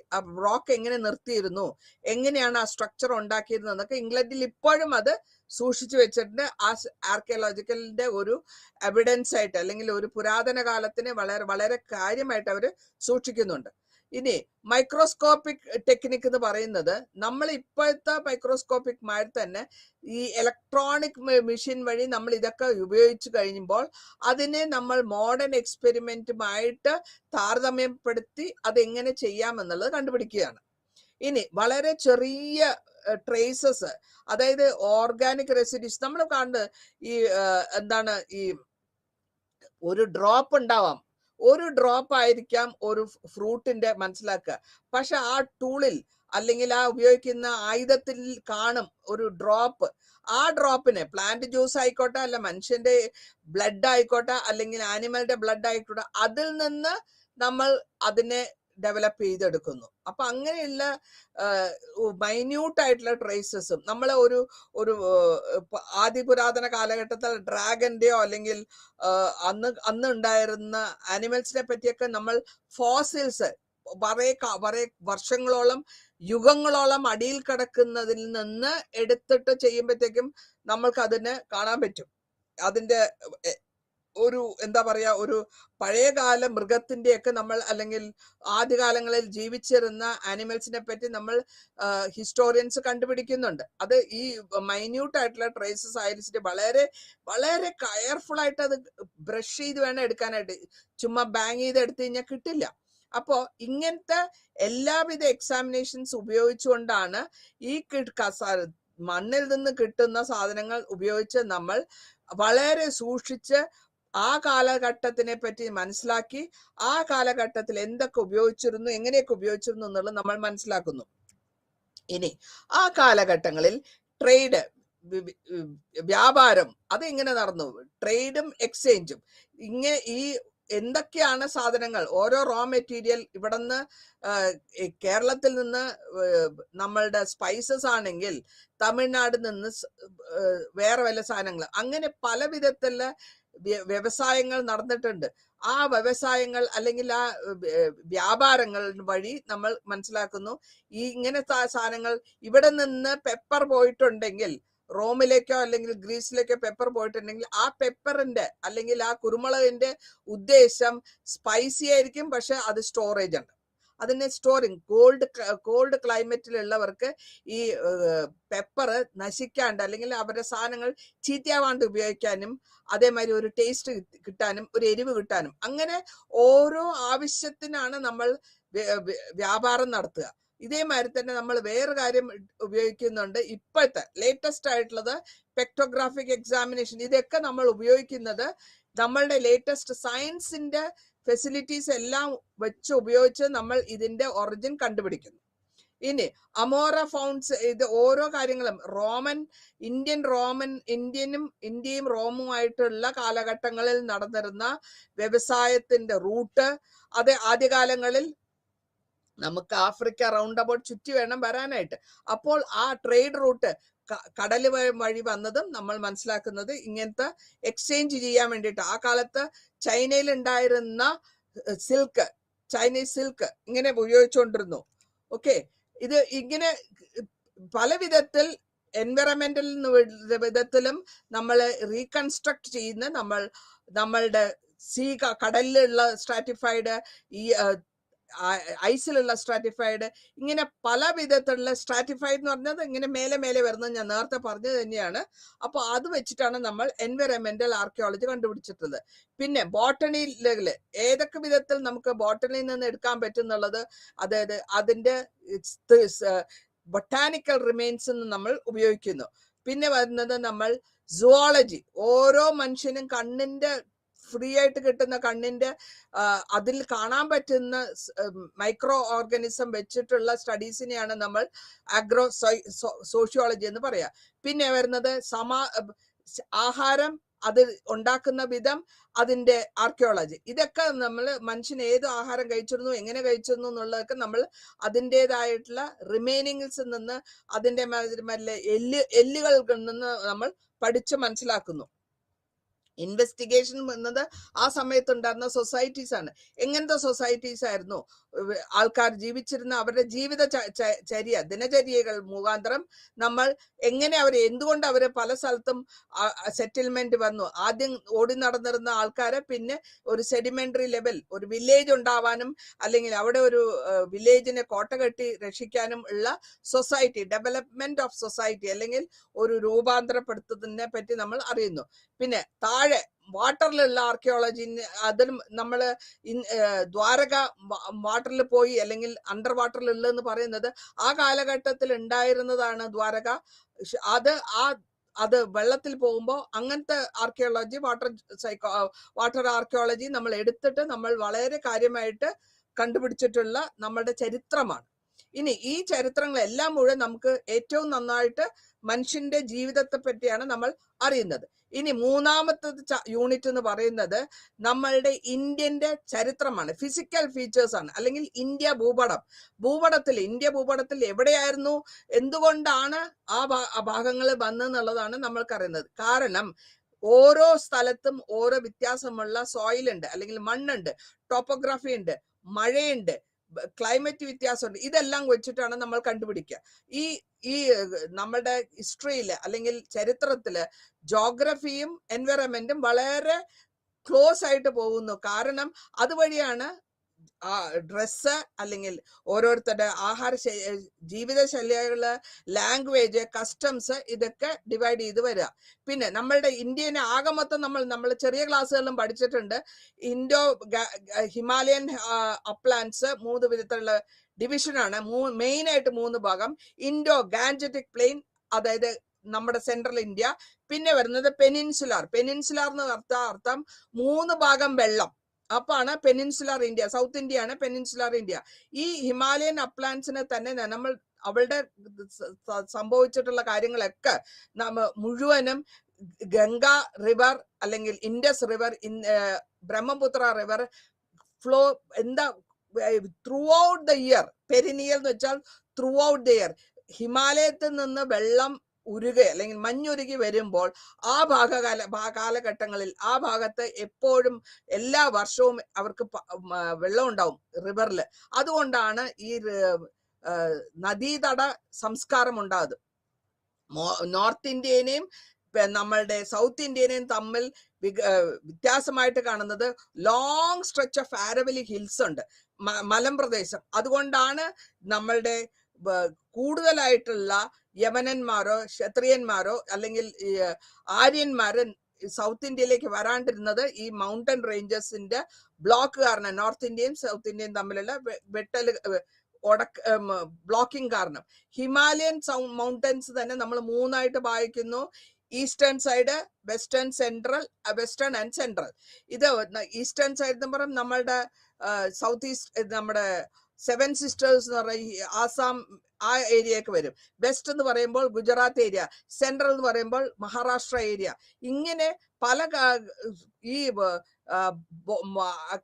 റോക്ക് എങ്ങനെ നിർത്തിയിരുന്നു, എങ്ങനെയാണ് ആ സ്ട്രക്ചർ ഉണ്ടാക്കിയിരുന്നത് എന്നൊക്കെ ഇംഗ്ലണ്ടിൽ ഇപ്പോഴും അത് സൂക്ഷിച്ചു വെച്ചിട്ടുണ്ട്. ആ ആർക്കിയോളജിക്കലിന്റെ ഒരു എവിഡൻസ് ആയിട്ട് അല്ലെങ്കിൽ ഒരു പുരാതന കാലത്തിനെ വളരെ കാര്യമായിട്ട് അവർ സൂക്ഷിക്കുന്നുണ്ട്. ഇനി മൈക്രോസ്കോപ്പിക് ടെക്നിക് എന്ന് പറയുന്നത് നമ്മൾ ഇപ്പോഴത്തെ മൈക്രോസ്കോപ്പിക് മാതിരി തന്നെ ഈ ഇലക്ട്രോണിക് മെഷീൻ വഴി നമ്മൾ ഇതൊക്കെ ഉപയോഗിച്ചു കഴിയുമ്പോൾ അതിനെ നമ്മൾ മോഡേൺ എക്സ്പെരിമെന്റുമായിട്ട് താരതമ്യപ്പെടുത്തി അതെങ്ങനെ ചെയ്യാമെന്നുള്ളത് കണ്ടുപിടിക്കുകയാണ്. ഇനി വളരെ ചെറിയ ട്രേസസ്, അതായത് ഓർഗാനിക് റെസിഡ്യൂസ് നമ്മൾ കാണുന്നത് ഈ എന്താണ് ഈ ഒരു ഡ്രോപ്പ് ഉണ്ടാവാം, ഒരു ഡ്രോപ്പ് ആയിരിക്കാം ഒരു ഫ്രൂട്ടിന്റെ മനസ്സിലാക്കുക. പക്ഷെ ആ ടൂളിൽ അല്ലെങ്കിൽ ആ ഉപയോഗിക്കുന്ന ആയുധത്തിൽ കാണും ഒരു ഡ്രോപ്പ്. ആ ഡ്രോപ്പിന് പ്ലാന്റ് ജ്യൂസ് ആയിക്കോട്ടെ, അല്ല മനുഷ്യന്റെ ബ്ലഡ് ആയിക്കോട്ടെ, അല്ലെങ്കിൽ ആനിമലിന്റെ ബ്ലഡ് ആയിക്കോട്ടെ, അതിൽ നിന്ന് നമ്മൾ അതിനെ ഡെവലപ്പ് ചെയ്തെടുക്കുന്നു. അപ്പൊ അങ്ങനെയുള്ള മൈന്യൂട്ട് ആയിട്ടുള്ള ട്രേസസും നമ്മൾ ഒരു ആദിപുരാതന കാലഘട്ടത്തിൽ ഡ്രാഗന്റെയോ അല്ലെങ്കിൽ അന്ന് ഉണ്ടായിരുന്ന ആനിമൽസിനെ പറ്റിയൊക്കെ നമ്മൾ ഫോസിൽസ് വളരെ വർഷങ്ങളോളം യുഗങ്ങളോളം അടിയിൽ കിടക്കുന്നതിൽ നിന്ന് എടുത്തിട്ട് ചെയ്യുമ്പോഴത്തേക്കും നമ്മൾക്ക് അതിന് കാണാൻ പറ്റും. അതിന്റെ ഒരു എന്താ പറയാ, ഒരു പഴയകാല മൃഗത്തിന്റെയൊക്കെ നമ്മൾ അല്ലെങ്കിൽ ആദ്യകാലങ്ങളിൽ ജീവിച്ചിരുന്ന ആനിമൽസിനെ പറ്റി നമ്മൾ ഹിസ്റ്റോറിയൻസ് കണ്ടുപിടിക്കുന്നുണ്ട്. അത് ഈ മൈന്യൂട്ട് ആയിട്ടുള്ള ട്രേസസ് ആയിരിച്ചിട്ട് വളരെ കെയർഫുൾ ആയിട്ട് അത് ബ്രഷ് ചെയ്ത് വേണം എടുക്കാനായിട്ട്. ചുമ്മാ ബാങ് ചെയ്ത് എടുത്തു കഴിഞ്ഞാൽ കിട്ടില്ല. അപ്പോ ഇങ്ങനത്തെ എല്ലാവിധ എക്സാമിനേഷൻസ് ഉപയോഗിച്ചുകൊണ്ടാണ് ഈ മണ്ണിൽ നിന്ന് കിട്ടുന്ന സാധനങ്ങൾ ഉപയോഗിച്ച് നമ്മൾ വളരെ സൂക്ഷിച്ച് ആ കാലഘട്ടത്തിനെ പറ്റി മനസ്സിലാക്കി ആ കാലഘട്ടത്തിൽ എന്തൊക്കെ ഉപയോഗിച്ചിരുന്നു, എങ്ങനെയൊക്കെ ഉപയോഗിച്ചിരുന്നു എന്നുള്ളത് നമ്മൾ മനസ്സിലാക്കുന്നു. ഇനി ആ കാലഘട്ടങ്ങളിൽ ട്രേഡ്, വ്യാപാരം അതെങ്ങനെ നടന്നു, ട്രേഡും എക്സ്ചേഞ്ചും, ഇങ്ങനെ ഈ എന്തൊക്കെയാണ് സാധനങ്ങൾ, ഓരോ റോ മെറ്റീരിയൽ ഇവിടുന്ന് കേരളത്തിൽ നിന്ന് നമ്മളുടെ സ്പൈസസ് ആണെങ്കിൽ തമിഴ്നാട് നിന്ന് വേറെ വല്ല സാധനങ്ങൾ, അങ്ങനെ പല വിധത്തിലുള്ള വ്യവസായങ്ങൾ നടന്നിട്ടുണ്ട്. ആ വ്യവസായങ്ങൾ അല്ലെങ്കിൽ ആ വ്യാപാരങ്ങൾ വഴി നമ്മൾ മനസ്സിലാക്കുന്നു ഈ ഇങ്ങനത്തെ സാധനങ്ങൾ ഇവിടെ നിന്ന് പെപ്പർ പോയിട്ടുണ്ടെങ്കിൽ, റോമിലേക്കോ അല്ലെങ്കിൽ ഗ്രീസിലേക്കോ പെപ്പർ പോയിട്ടുണ്ടെങ്കിൽ ആ പെപ്പറിന്റെ അല്ലെങ്കിൽ ആ കുരുമുളകിന്റെ ഉദ്ദേശം സ്പൈസി ആയിരിക്കും, പക്ഷെ അത് സ്റ്റോറേജ് ഉണ്ട്. അതിനെ സ്റ്റോറിങ്, കോൾഡ് ക്ലൈമറ്റിലുള്ളവർക്ക് ഈ പെപ്പർ നശിക്കാണ്ട് അല്ലെങ്കിൽ അവരുടെ സാധനങ്ങൾ ചീത്തയാവാണ്ട് ഉപയോഗിക്കാനും, അതേമാതിരി ഒരു ടേസ്റ്റ് കിട്ടാനും, ഒരു എരിവ് കിട്ടാനും, അങ്ങനെ ഓരോ ആവശ്യത്തിനാണ് നമ്മൾ വ്യാപാരം നടത്തുക. ഇതേമാതിരി തന്നെ നമ്മൾ വേറെ കാര്യം ഉപയോഗിക്കുന്നുണ്ട്. ഇപ്പോഴത്തെ ലേറ്റസ്റ്റ് ആയിട്ടുള്ളത് പെക്ടോഗ്രാഫിക് എക്സാമിനേഷൻ. ഇതൊക്കെ നമ്മൾ ഉപയോഗിക്കുന്നത് നമ്മളുടെ ലേറ്റസ്റ്റ് സയൻസിന്റെ ഫെസിലിറ്റീസ് എല്ലാം വെച്ച് ഉപയോഗിച്ച് നമ്മൾ ഇതിന്റെ ഒറിജിൻ കണ്ടുപിടിക്കുന്നു. ഇനി അമോറ ഫൗണ്ട്സ്, ഇത് ഓരോ കാര്യങ്ങളും ഇന്ത്യയും റോമുമായിട്ടുള്ള കാലഘട്ടങ്ങളിൽ നടന്നിരുന്ന വ്യവസായത്തിന്റെ റൂട്ട്, അത് ആദ്യകാലങ്ങളിൽ നമുക്ക് ആഫ്രിക്ക റൗണ്ട് അബൌട്ട് ചുറ്റി വേണം വരാനായിട്ട്. അപ്പോൾ ആ ട്രേഡ് റൂട്ട് കടല് വഴി വന്നതും നമ്മൾ മനസ്സിലാക്കുന്നത് ഇങ്ങനത്തെ എക്സ്ചേഞ്ച് ചെയ്യാൻ വേണ്ടിയിട്ട്. ആ കാലത്ത് ചൈനയിൽ ഉണ്ടായിരുന്ന സിൽക്ക്, ചൈനീസ് സിൽക്ക് ഇങ്ങനെ ഉപയോഗിച്ചുകൊണ്ടിരുന്നു. ഓക്കെ, ഇത് ഇങ്ങനെ പല വിധത്തിൽ എൻവയറമെന്റൽ വിധത്തിലും നമ്മൾ റീകൺസ്ട്രക്ട് ചെയ്യുന്ന നമ്മളുടെ കടലിലുള്ള സ്ട്രാറ്റിഫൈഡ്, ഈ ഐസിലുള്ള സ്ട്രാറ്റിഫൈഡ്, ഇങ്ങനെ പല വിധത്തിലുള്ള സ്ട്രാറ്റിഫൈഡ് എന്ന് പറഞ്ഞത് ഇങ്ങനെ മേലെ മേലെ വരുന്നത് ഞാൻ നേരത്തെ പറഞ്ഞത് തന്നെയാണ്. അപ്പോൾ അത് വെച്ചിട്ടാണ് നമ്മൾ എൻവയറമെന്റൽ ആർക്കിയോളജി കണ്ടുപിടിച്ചിട്ടുള്ളത്. പിന്നെ ബോട്ടണിയില് ഏതൊക്കെ വിധത്തിൽ നമുക്ക് ബോട്ടണിയിൽ നിന്ന് എടുക്കാൻ പറ്റുന്നുള്ളത്, അതായത് അതിന്റെ ബൊട്ടാനിക്കൽ റിമെയിൻസ് നമ്മൾ ഉപയോഗിക്കുന്നു. പിന്നെ വരുന്നത് നമ്മൾ സുവോളജി, ഓരോ മനുഷ്യനും കണ്ണിന്റെ ഫ്രീ ആയിട്ട് കിട്ടുന്ന കണ്ണിന്റെ അതിൽ കാണാൻ പറ്റുന്ന മൈക്രോ ഓർഗാനിസം വെച്ചിട്ടുള്ള സ്റ്റഡീസിനെയാണ് നമ്മൾ അഗ്രോ സോഷ്യോളജി എന്ന് പറയാ. പിന്നെ വരുന്നത് ആഹാരം, അത് ഉണ്ടാക്കുന്ന വിധം, അതിന്റെ ആർക്കിയോളജി. ഇതൊക്കെ നമ്മൾ മനുഷ്യൻ ഏത് ആഹാരം കഴിച്ചിരുന്നു, എങ്ങനെ കഴിച്ചിരുന്നു എന്നുള്ളതൊക്കെ നമ്മൾ അതിൻ്റെതായിട്ടുള്ള റിമൈനിങ്സിൽ നിന്ന്, അതിന്റെ എല്ലുകളിൽ നിന്ന് നമ്മൾ പഠിച്ച് മനസ്സിലാക്കുന്നു. ഇൻവെസ്റ്റിഗേഷൻ എന്നത് ആ സമയത്ത് ഉണ്ടായിരുന്ന സൊസൈറ്റീസ് ആണ്. എങ്ങനത്തെ സൊസൈറ്റീസ് ആയിരുന്നു ആൾക്കാർ ജീവിച്ചിരുന്ന, അവരുടെ ജീവിത ദിനചര്യകൾ മുഖാന്തരം നമ്മൾ എങ്ങനെ എന്തുകൊണ്ട് അവർ പല സ്ഥലത്തും സെറ്റിൽമെന്റ് വന്നു. ആദ്യം ഓടി നടന്നിരുന്ന ആൾക്കാരെ പിന്നെ ഒരു സെഡിമെന്ററി ലെവൽ, ഒരു വില്ലേജ് ഉണ്ടാവാനും അല്ലെങ്കിൽ അവിടെ ഒരു വില്ലേജിനെ കോട്ട കെട്ടി രക്ഷിക്കാനും ഉള്ള സൊസൈറ്റി, ഡെവലപ്മെന്റ് ഓഫ് സൊസൈറ്റി അല്ലെങ്കിൽ ഒരു രൂപാന്തരപ്പെടുത്തുന്നതിനെ പറ്റി നമ്മൾ അറിയുന്നു. പിന്നെ താഴെ വാട്ടറിലുള്ള ആർക്കിയോളജി, അതിൽ നമ്മൾ ദ്വാരക വാട്ടറിൽ പോയി അല്ലെങ്കിൽ അണ്ടർ വാട്ടറിലുള്ളതെന്ന് പറയുന്നത് ആ കാലഘട്ടത്തിൽ ഉണ്ടായിരുന്നതാണ് ദ്വാരക. അത് വെള്ളത്തിൽ പോകുമ്പോൾ അങ്ങനത്തെ ആർക്കിയോളജി, വാട്ടർ ആർക്കിയോളജി നമ്മൾ എടുത്തിട്ട് നമ്മൾ വളരെ കാര്യമായിട്ട് കണ്ടുപിടിച്ചിട്ടുള്ള നമ്മളുടെ ചരിത്രമാണ്. ഇനി ഈ ചരിത്രങ്ങളെല്ലാം മുഴുവൻ നമുക്ക് ഏറ്റവും നന്നായിട്ട് മനുഷ്യന്റെ ജീവിതത്തെ പറ്റിയാണ് നമ്മൾ അറിയുന്നത്. ഇനി മൂന്നാമത്തെ യൂണിറ്റ് എന്ന് പറയുന്നത് നമ്മളുടെ ഇന്ത്യന്റെ ചരിത്രമാണ്, ഫിസിക്കൽ ഫീച്ചേഴ്സ് ആണ്, അല്ലെങ്കിൽ ഇന്ത്യ ഭൂപടത്തിൽ എവിടെയായിരുന്നു, എന്തുകൊണ്ടാണ് ആ ഭാഗങ്ങൾ വന്നെന്നുള്ളതാണ് നമ്മൾക്കറിയുന്നത്. കാരണം ഓരോ സ്ഥലത്തും ഓരോ വ്യത്യാസമുള്ള സോയിൽ ഉണ്ട്, അല്ലെങ്കിൽ മണ്ണുണ്ട്, ടോപ്പോഗ്രാഫി ഉണ്ട്, മഴയുണ്ട്, ക്ലൈമറ്റ് വ്യത്യാസമുണ്ട്. ഇതെല്ലാം വെച്ചിട്ടാണ് നമ്മൾ കണ്ടുപിടിക്കുക. ഈ നമ്മുടെ ഹിസ്റ്ററിയില് അല്ലെങ്കിൽ ചരിത്രത്തില് ജോഗ്രഫിയും എൻവയറമെന്റും വളരെ ക്ലോസ് ആയിട്ട് പോകുന്നു. കാരണം അതുവഴിയാണ് ഡ്രസ്സ് അല്ലെങ്കിൽ ഓരോരുത്തരുടെ ജീവിതശൈലികള്, ലാംഗ്വേജ്, കസ്റ്റംസ്, ഇതൊക്കെ ഡിവൈഡ് ചെയ്ത് വരിക. പിന്നെ നമ്മളുടെ ഇന്ത്യനെ ആകെ മൊത്തം നമ്മൾ ചെറിയ ക്ലാസ്സുകളിലും പഠിച്ചിട്ടുണ്ട്. ഹിമാലയൻ അപ്ലാൻസ് 3 വിധത്തിലുള്ള ഡിവിഷനാണ്, മെയിൻ ആയിട്ട് 3 ഭാഗം. ഇൻഡോ ഗാൻജറ്റിക് പ്ലെയിൻ, അതായത് നമ്മുടെ സെൻട്രൽ ഇന്ത്യ. പിന്നെ വരുന്നത് പെനിൻസുലാർ. പെനിൻസുലാർ എന്ന് അർത്ഥം 3 ഭാഗം വെള്ളം. അപ്പാണ് പെനിൻസുലാർ ഇന്ത്യ. സൗത്ത് ഇന്ത്യയാണ് പെനിൻസുലാർ ഇന്ത്യ. ഈ ഹിമാലയൻ അപ്ലാൻസിനെ തന്നെ നമ്മൾ അവളുടെ സംഭവിച്ചിട്ടുള്ള കാര്യങ്ങളൊക്കെ മുഴുവനും ഗംഗ റിവർ അല്ലെങ്കിൽ Indus river, Brahmaputra river flow എന്താ throughout the year. Perennial എന്ന് വെച്ചാൽ ത്രൂ ഔട്ട് ദ ഇയർ. ഹിമാലയത്തിൽ നിന്ന് വെള്ളം ഉരുകെ അല്ലെങ്കിൽ മഞ്ഞുരുകി വരുമ്പോൾ ആ കാലഘട്ടങ്ങളിൽ ആ ഭാഗത്ത് എപ്പോഴും എല്ലാ വർഷവും അവർക്ക് വെള്ളം ഉണ്ടാവും റിവറിൽ. അതുകൊണ്ടാണ് ഈ നദീതട സംസ്കാരം ഉണ്ടാകുന്നത്. നോർത്ത് ഇന്ത്യനെയും നമ്മളുടെ സൗത്ത് ഇന്ത്യനെയും തമ്മിൽ വ്യത്യാസമായിട്ട് കാണുന്നത് long stretch of Aravali hills ഉണ്ട്, മലമ്പ്രദേശം. അതുകൊണ്ടാണ് നമ്മളുടെ കൂടുതലായിട്ടുള്ള യമനന്മാരോ ക്ഷത്രിയന്മാരോ അല്ലെങ്കിൽ ആര്യന്മാരോ സൗത്ത് ഇന്ത്യയിലേക്ക് വരാണ്ടിരുന്നത് ഈ മൗണ്ടൻ റേഞ്ചസിന്റെ ബ്ലോക്ക് കാരണം. നോർത്ത് ഇന്ത്യയും സൗത്ത് ഇന്ത്യയും തമ്മിലുള്ള ബ്ലോക്കിംഗ് കാരണം. ഹിമാലയൻ മൗണ്ടൻസ് തന്നെ നമ്മൾ 3ആയിട്ട് ഭാഗിക്കുന്നു. Eastern side, western and central. ഇത് ഈസ്റ്റേൺ സൈഡ് എന്ന് പറയുമ്പോൾ നമ്മളുടെ സൗത്ത് ഈസ്റ്റ്, നമ്മുടെ 7 സിസ്റ്റേഴ്സ് എന്ന് പറയുന്ന ആസാം ആ ഏരിയയൊക്കെ വരും. വെസ്റ്റ് എന്ന് പറയുമ്പോൾ ഗുജറാത്ത് ഏരിയ, സെൻട്രൽ എന്ന് പറയുമ്പോൾ മഹാരാഷ്ട്ര ഏരിയ. ഇങ്ങനെ പല ഈ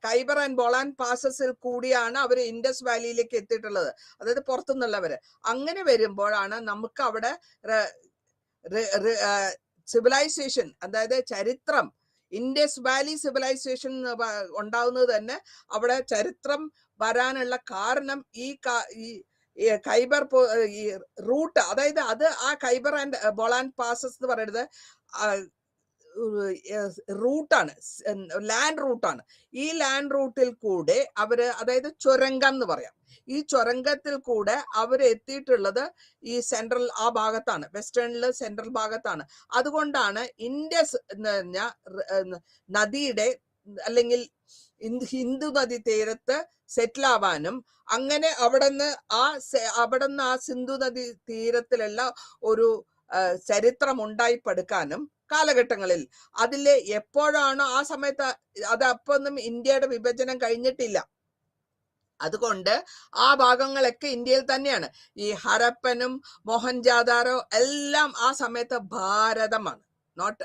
ഖൈബർ ആൻഡ് ബൊളാൻ പാസസിൽ കൂടിയാണ് അവർ ഇൻഡസ് വാലിയിലേക്ക് എത്തിയിട്ടുള്ളത്, അതായത് പുറത്തുനിന്നുള്ളവര്. അങ്ങനെ വരുമ്പോഴാണ് നമുക്ക് അവിടെ സിവിലൈസേഷൻ, അതായത് ചരിത്രം, ഇൻഡസ് വാലി സിവിലൈസേഷൻ ഉണ്ടാവുന്നത് തന്നെ അവിടെ ചരിത്രം വരാനുള്ള കാരണം ഈ ഖൈബർ ഈ റൂട്ട്, അതായത് അത് ആ ഖൈബർ ആൻഡ് ബൊളാൻ പാസസ് എന്ന് പറയുന്നത് റൂട്ടാണ്, ലാൻഡ് റൂട്ടാണ്. ഈ ലാൻഡ് റൂട്ടിൽ കൂടെ അവര്, അതായത് ചുരങ്കം എന്ന് പറയാം, ഈ ചുരങ്കത്തിൽ കൂടെ അവര് എത്തിയിട്ടുള്ളത് ഈ സെൻട്രൽ ആ ഭാഗത്താണ്, വെസ്റ്റേണില് സെൻട്രൽ ഭാഗത്താണ്. അതുകൊണ്ടാണ് ഇൻഡസ് എന്ന് പറഞ്ഞ നദിയുടെ അല്ലെങ്കിൽ ഹിന്ദു നദി തീരത്ത് സെറ്റിൽ ആവാനും അങ്ങനെ അവിടുന്ന് ആ സിന്ധു നദി തീരത്തിലുള്ള ഒരു ചരിത്രം ഉണ്ടായിപ്പെടുക്കാനും കാലഘട്ടങ്ങളിൽ അതില് എപ്പോഴാണോ ആ സമയത്ത്, അത് അപ്പൊന്നും ഇന്ത്യയുടെ വിഭജനം കഴിഞ്ഞിട്ടില്ല. അതുകൊണ്ട് ആ ഭാഗങ്ങളൊക്കെ ഇന്ത്യയിൽ തന്നെയാണ്. ഈ ഹരപ്പനും മോഹൻജാദാരോ എല്ലാം ആ സമയത്ത് ഭാരതമാണ്, നോട്ട്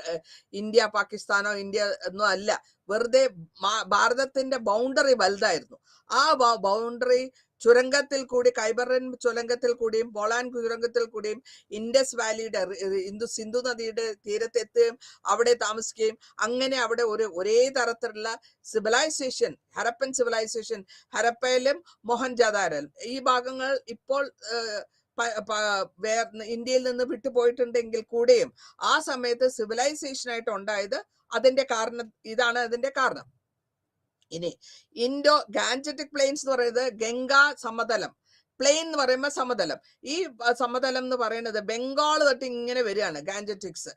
ഇന്ത്യ പാകിസ്ഥാനോ ഇന്ത്യ ഒന്നും അല്ല. വെറുതെ ഭാരതത്തിന്റെ ബൗണ്ടറി വലുതായിരുന്നു. ആ ബൗണ്ടറി ചുരങ്കത്തിൽ കൂടി, ഖൈബറിൻ ചുരങ്കത്തിൽ കൂടിയും ബൊളാൻ ചുരങ്കത്തിൽ കൂടിയും ഇൻഡസ് വാലിയുടെ സിന്ധു നദിയുടെ തീരത്തെത്തുകയും അവിടെ താമസിക്കുകയും അങ്ങനെ അവിടെ ഒരേ തരത്തിലുള്ള സിവിലൈസേഷൻ, ഹരപ്പൻ സിവിലൈസേഷൻ, ഹരപ്പയിലും മോഹൻജാദാരിലും ഈ ഭാഗങ്ങൾ ഇപ്പോൾ ഇന്ത്യയിൽ നിന്ന് വിട്ടുപോയിട്ടുണ്ടെങ്കിൽ കൂടെയും ആ സമയത്ത് സിവിലൈസേഷൻ ആയിട്ട് ഉണ്ടായത് അതിന്റെ കാരണം ഇതാണ്. അതിന്റെ കാരണം ഇനി ഇൻഡോ ഗാൻജറ്റിക് പ്ലെയിൻസ് എന്ന് പറയുന്നത് ഗംഗാ സമതലം, പ്ലെയിൻ എന്ന് പറയുമ്പോൾ സമതലം. ഈ സമതലം എന്ന് പറയുന്നത് ബംഗാൾ തൊട്ട് ഇങ്ങനെ വരികയാണ് ഗാൻജറ്റിക്സ്.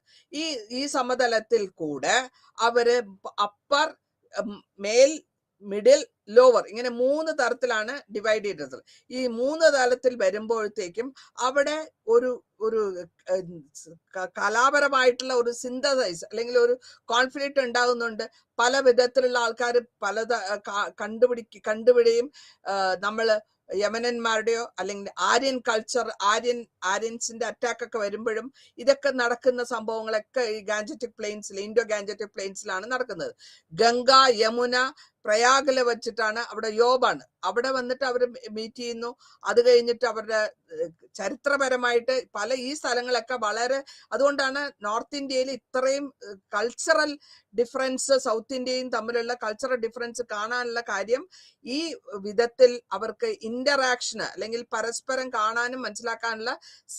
ഈ സമതലത്തിൽ കൂടെ അവര് അപ്പർ, മേൽ, മിഡിൽ, ലോവർ ഇങ്ങനെ 3 തരത്തിലാണ് ഡിവൈഡ് ചെയ്തത്. ഈ 3 തലത്തിൽ വരുമ്പോഴത്തേക്കും അവിടെ ഒരു കലാപരമായിട്ടുള്ള ഒരു സിന്തസൈസ് അല്ലെങ്കിൽ ഒരു കോൺഫ്ലിക്റ്റ് ഉണ്ടാകുന്നുണ്ട്. പല വിധത്തിലുള്ള ആൾക്കാർ കണ്ടുപിടിയും നമ്മള് യമനന്മാരുടെയോ അല്ലെങ്കിൽ ആര്യൻ കൾച്ചർ, ആര്യൻസിന്റെ അറ്റാക്ക് ഒക്കെ വരുമ്പോഴും ഇതൊക്കെ നടക്കുന്ന സംഭവങ്ങളൊക്കെ ഈ ഗാൻജറ്റിക് പ്ലെയിൻസിൽ, ഇൻഡോ ഗാൻജറ്റിക് പ്ലെയിൻസിലാണ് നടക്കുന്നത്. ഗംഗ, യമുന, പ്രയാഗില് വെച്ചിട്ടാണ്, അവിടെ യോബാണ്, അവിടെ വന്നിട്ട് അവർ മീറ്റ് ചെയ്യുന്നു. അത് കഴിഞ്ഞിട്ട് അവരുടെ ചരിത്രപരമായിട്ട് ഈ സ്ഥലങ്ങളൊക്കെ വളരെ, അതുകൊണ്ടാണ് നോർത്ത് ഇന്ത്യയിൽ ഇത്രയും കൾച്ചറൽ ഡിഫറൻസ് സൗത്ത് ഇന്ത്യയും തമ്മിലുള്ള കൾച്ചറൽ ഡിഫറൻസ് കാണാനുള്ള കാര്യം ഈ വിധത്തിൽ അവർക്ക് ഇന്ററാക്ഷന് അല്ലെങ്കിൽ പരസ്പരം കാണാനും മനസ്സിലാക്കാനുള്ള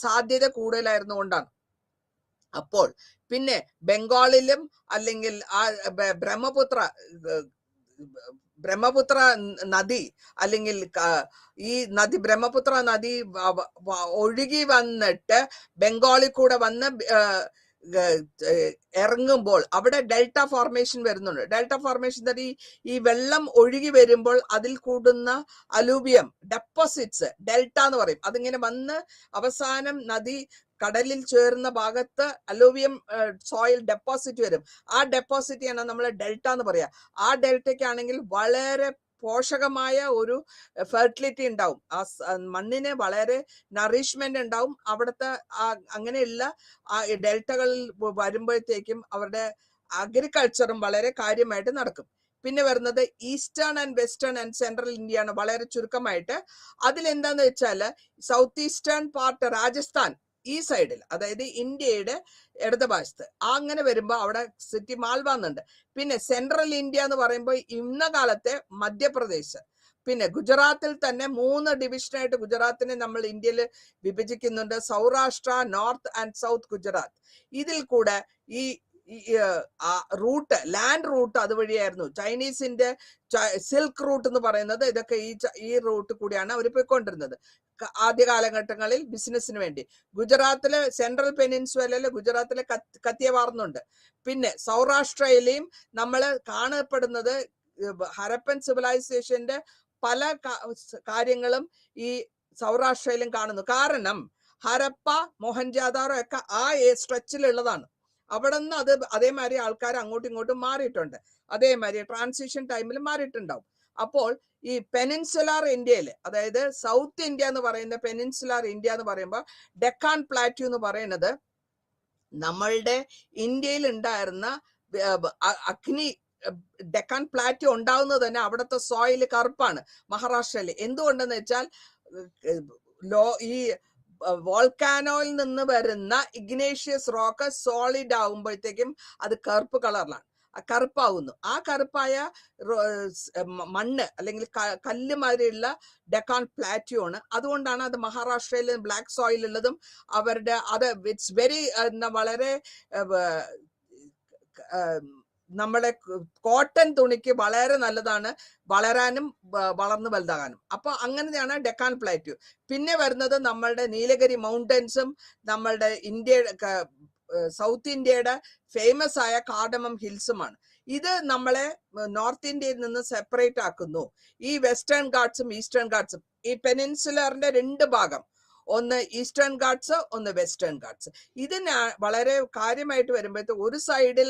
സാധ്യത കൂടുതലായിരുന്നു കൊണ്ടാണ്. അപ്പോൾ പിന്നെ ബംഗാളിലും അല്ലെങ്കിൽ ആ ബ്രഹ്മപുത്ര നദി അല്ലെങ്കിൽ ഈ നദി ബ്രഹ്മപുത്ര നദി ഒഴുകി വന്നിട്ട് ബംഗാളിൽ കൂടെ വന്ന് ഇറങ്ങുമ്പോൾ അവിടെ ഡെൽറ്റ ഫോർമേഷൻ വരുന്നുണ്ട്. ഡെൽറ്റ ഫോർമേഷൻ ഈ വെള്ളം ഒഴുകി വരുമ്പോൾ അതിൽ കൂടുന്ന അലൂവിയം ഡെപ്പോസിറ്റ്സ് ഡെൽറ്റ എന്ന് പറയും. അതിങ്ങനെ വന്ന് അവസാനം നദി കടലിൽ ചേർന്ന ഭാഗത്ത് അലൂവിയം സോയിൽ ഡെപ്പോസിറ്റ് വരും. ആ ഡെപ്പോസിറ്റിയാണ് നമ്മൾ ഡെൽറ്റ എന്ന് പറയാ. ആ ഡെൽറ്റയ്ക്കാണെങ്കിൽ വളരെ പോഷകമായ ഒരു ഫെർട്ടിലിറ്റി ഉണ്ടാവും. ആ മണ്ണിന് വളരെ നറിഷ്മെന്റ് ഉണ്ടാവും. അവിടുത്തെ അങ്ങനെയുള്ള ആ ഡെൽറ്റകളിൽ വരുമ്പോഴത്തേക്കും അവരുടെ അഗ്രികൾച്ചറും വളരെ കാര്യമായിട്ട് നടക്കും. പിന്നെ വരുന്നത് eastern and western and central India ആണ് വളരെ ചുരുക്കമായിട്ട്. അതിലെന്താന്ന് വെച്ചാൽ സൗത്ത് ഈസ്റ്റേൺ പാർട്ട് രാജസ്ഥാൻ ഈ സൈഡിൽ, അതായത് ഇന്ത്യയുടെ ഇടതുഭാഗത്ത് അങ്ങനെ വരുമ്പോൾ അവിടെ സിറ്റി മാൽവ എന്നുണ്ട്. പിന്നെ സെൻട്രൽ ഇന്ത്യ എന്ന് പറയുമ്പോൾ ഇന്ന കാലത്തെ മധ്യപ്രദേശ്. പിന്നെ ഗുജറാത്തിൽ തന്നെ 3 ഡിവിഷനായിട്ട് ഗുജറാത്തിനെ നമ്മൾ ഇന്ത്യയിൽ വിഭജിക്കുന്നുണ്ട്. Saurashtra, north and south Gujarat. ഇതിൽ കൂടെ ഈ റൂട്ട്, ലാൻഡ് റൂട്ട് അതുവഴിയായിരുന്നു. ചൈനീസിന്റെ സിൽക്ക് റൂട്ട് എന്ന് പറയുന്നത് ഇതൊക്കെ ഈ റൂട്ട് കൂടിയാണ് അവർ പോയിക്കൊണ്ടിരുന്നത് ആദ്യ കാലഘട്ടങ്ങളിൽ ബിസിനസിന് വേണ്ടി. ഗുജറാത്തിലെ സെൻട്രൽ പെനിൻസുലയില് ഗുജറാത്തിലെ കത്തിയവാർന്നുണ്ട്. പിന്നെ സൗരാഷ്ട്രയിലെയും നമ്മൾ കാണപ്പെടുന്നത് ഹരപ്പൻ സിവിലൈസേഷന്റെ പല കാര്യങ്ങളും ഈ സൗരാഷ്ട്രയിലും കാണുന്നു. കാരണം ഹരപ്പ, മൊഹൻജാദാറോ ഒക്കെ ആ സ്ട്രെച്ചിലുള്ളതാണ്. അവിടെ നിന്ന് അതേമാതിരി ആൾക്കാർ അങ്ങോട്ടും ഇങ്ങോട്ടും മാറിയിട്ടുണ്ട്. അതേമാതിരി ട്രാൻസിഷൻ ടൈമിൽ മാറിയിട്ടുണ്ടാവും. അപ്പോൾ ഈ പെനിൻസുലാർ ഇന്ത്യയിൽ, അതായത് സൗത്ത് ഇന്ത്യ എന്ന് പറയുന്ന പെനിൻസുലാർ ഇന്ത്യ എന്ന് പറയുമ്പോൾ ഡെക്കാൻ പ്ലാറ്റ്യൂ എന്ന് പറയുന്നത് നമ്മളുടെ ഇന്ത്യയിൽ ഉണ്ടായിരുന്ന അഗ്നി ഡെക്കാൻ പ്ലാറ്റ്യൂ ഉണ്ടാവുന്നത് തന്നെ അവിടുത്തെ സോയിൽ കറുപ്പാണ് മഹാരാഷ്ട്രയിൽ. എന്തുകൊണ്ടെന്ന് വെച്ചാൽ ഈ വോൾക്കാനോയിൽ നിന്ന് വരുന്ന ഇഗ്നേഷ്യസ് റോക്ക് സോളിഡ് ആകുമ്പോഴത്തേക്കും അത് കറുപ്പ് കളറിലാണ്, കറുപ്പാവുന്നു. ആ കറുപ്പായ മണ്ണ് അല്ലെങ്കിൽ കല്ല് മാതിരിയുള്ള ഡെക്കാൻ പ്ലാറ്റ്യൂ ആണ്. അതുകൊണ്ടാണ് അത് മഹാരാഷ്ട്രയിൽ ബ്ലാക്ക് സോയിൽ ഉള്ളതും അവരുടെ അത് ഇറ്റ്സ് വെരി വളരെ നമ്മുടെ കോട്ടൺ തുണിക്ക് വളരെ നല്ലതാണ് വളരാനും വളർന്നു വലുതാകാനും. അപ്പൊ അങ്ങനെയാണ് ഡെക്കാൻ പ്ലാറ്റ്യൂ. പിന്നെ വരുന്നത് നമ്മളുടെ നീലഗിരി മൗണ്ടൻസും നമ്മളുടെ ഇന്ത്യയുടെ സൗത്ത് ഇന്ത്യയുടെ ഫേമസ് ആയ കാർഡമം ഹിൽസുമാണ്. ഇത് നമ്മളെ നോർത്ത് ഇന്ത്യയിൽ നിന്ന് സെപ്പറേറ്റ് ആക്കുന്നു. ഈ വെസ്റ്റേൺ ഗാട്ട്സും ഈസ്റ്റേൺ ഗാട്ട്സും, ഈ പെനിൻസുലറിന്റെ 2 ഭാഗം, ഒന്ന് ഈസ്റ്റേൺ ഗാട്ട്സ്, ഒന്ന് വെസ്റ്റേൺ ഗാട്ട്സ്. ഇതിന് വളരെ കാര്യമായിട്ട് വരുമ്പോഴത്തെ ഒരു സൈഡിൽ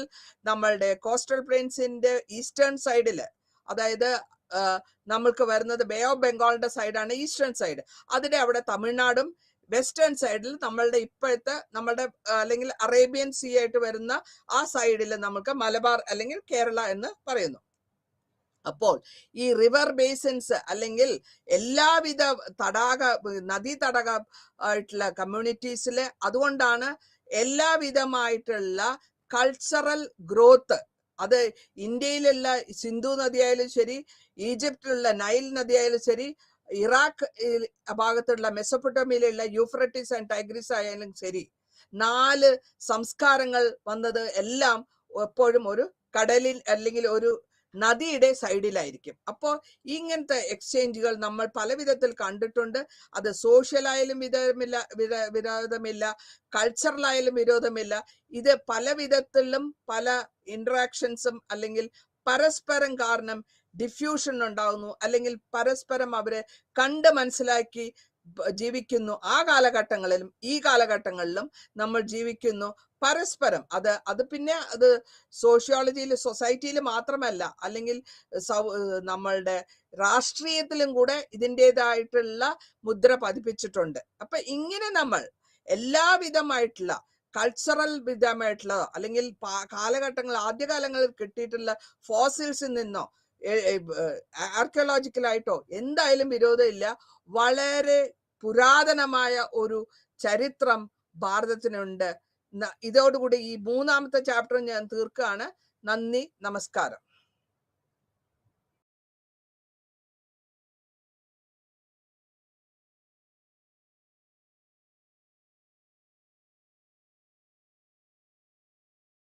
നമ്മളുടെ കോസ്റ്റൽ പ്ലെയിൻസിന്റെ ഈസ്റ്റേൺ സൈഡില്, അതായത് നമ്മൾക്ക് വരുന്നത് ബേ ഓഫ് ബംഗാളിന്റെ സൈഡാണ് ഈസ്റ്റേൺ സൈഡ്. അതിന്റെ അവിടെ തമിഴ്നാടും, വെസ്റ്റേൺ സൈഡിൽ നമ്മളുടെ ഇപ്പോഴത്തെ നമ്മളുടെ അല്ലെങ്കിൽ അറേബ്യൻ സീ ആയിട്ട് വരുന്ന ആ സൈഡിൽ നമുക്ക് മലബാർ അല്ലെങ്കിൽ കേരള എന്ന് പറയുന്നു. അപ്പോൾ ഈ റിവർ ബേസിൻസ് അല്ലെങ്കിൽ എല്ലാവിധ നദീ തടാക ആയിട്ടുള്ള കമ്മ്യൂണിറ്റീസില്, അതുകൊണ്ടാണ് എല്ലാവിധമായിട്ടുള്ള കൾച്ചറൽ ഗ്രോത്ത്, അത് ഇന്ത്യയിലുള്ള സിന്ധു നദിയായാലും ശരി, ഈജിപ്തിലുള്ള നൈൽ നദിയായാലും ശരി, ഇറാഖ് ഭാഗത്തുള്ള മെസൊപ്പൊട്ടേമിയയിലുള്ള യൂഫ്രട്ടീസ് ആൻഡ് ടൈഗ്രിസ് ആയാലും ശരി, 4 സംസ്കാരങ്ങൾ വന്നത് എല്ലാം എപ്പോഴും ഒരു കടലിൽ അല്ലെങ്കിൽ ഒരു നദിയുടെ സൈഡിലായിരിക്കും. അപ്പോൾ ഇങ്ങനത്തെ എക്സ്ചേഞ്ചുകൾ നമ്മൾ പല വിധത്തിൽ കണ്ടിട്ടുണ്ട്. അത് സോഷ്യലായാലും വിരോധമില്ല, കൾച്ചറലായാലും വിരോധമില്ല. ഇത് പല വിധത്തിലും പല ഇന്ററാക്ഷൻസും അല്ലെങ്കിൽ പരസ്പരം കാരണം ഡിഫ്യൂഷൻ ഉണ്ടാകുന്നു, അല്ലെങ്കിൽ പരസ്പരം അവരെ കണ്ട് മനസ്സിലാക്കി ജീവിക്കുന്നു. ആ കാലഘട്ടങ്ങളിലും ഈ കാലഘട്ടങ്ങളിലും നമ്മൾ ജീവിക്കുന്നു പരസ്പരം. അത് പിന്നെ അത് സോഷ്യോളജിയിൽ, സൊസൈറ്റിയിൽ മാത്രമല്ല, അല്ലെങ്കിൽ നമ്മളുടെ രാഷ്ട്രീയത്തിലും കൂടെ ഇതിൻ്റെതായിട്ടുള്ള മുദ്ര പതിപ്പിച്ചിട്ടുണ്ട്. അപ്പൊ ഇങ്ങനെ നമ്മൾ എല്ലാവിധമായിട്ടുള്ള കൾച്ചറൽ വിധമായിട്ടുള്ള അല്ലെങ്കിൽ കാലഘട്ടങ്ങൾ ആദ്യകാലങ്ങളിൽ കിട്ടിയിട്ടുള്ള ഫോസിൽസിൽ നിന്നോ ആർക്കിയോളജിക്കലായിട്ടോ എന്തായാലും വിരോധമില്ല. വളരെ പുരാതനമായ ഒരു ചരിത്രം ഭാരതത്തിനുണ്ട്. ഇതോടുകൂടി ഈ 3ാമത്തെ ചാപ്റ്റർ ഞാൻ തീർക്കുകയാണ്. നന്ദി, നമസ്കാരം.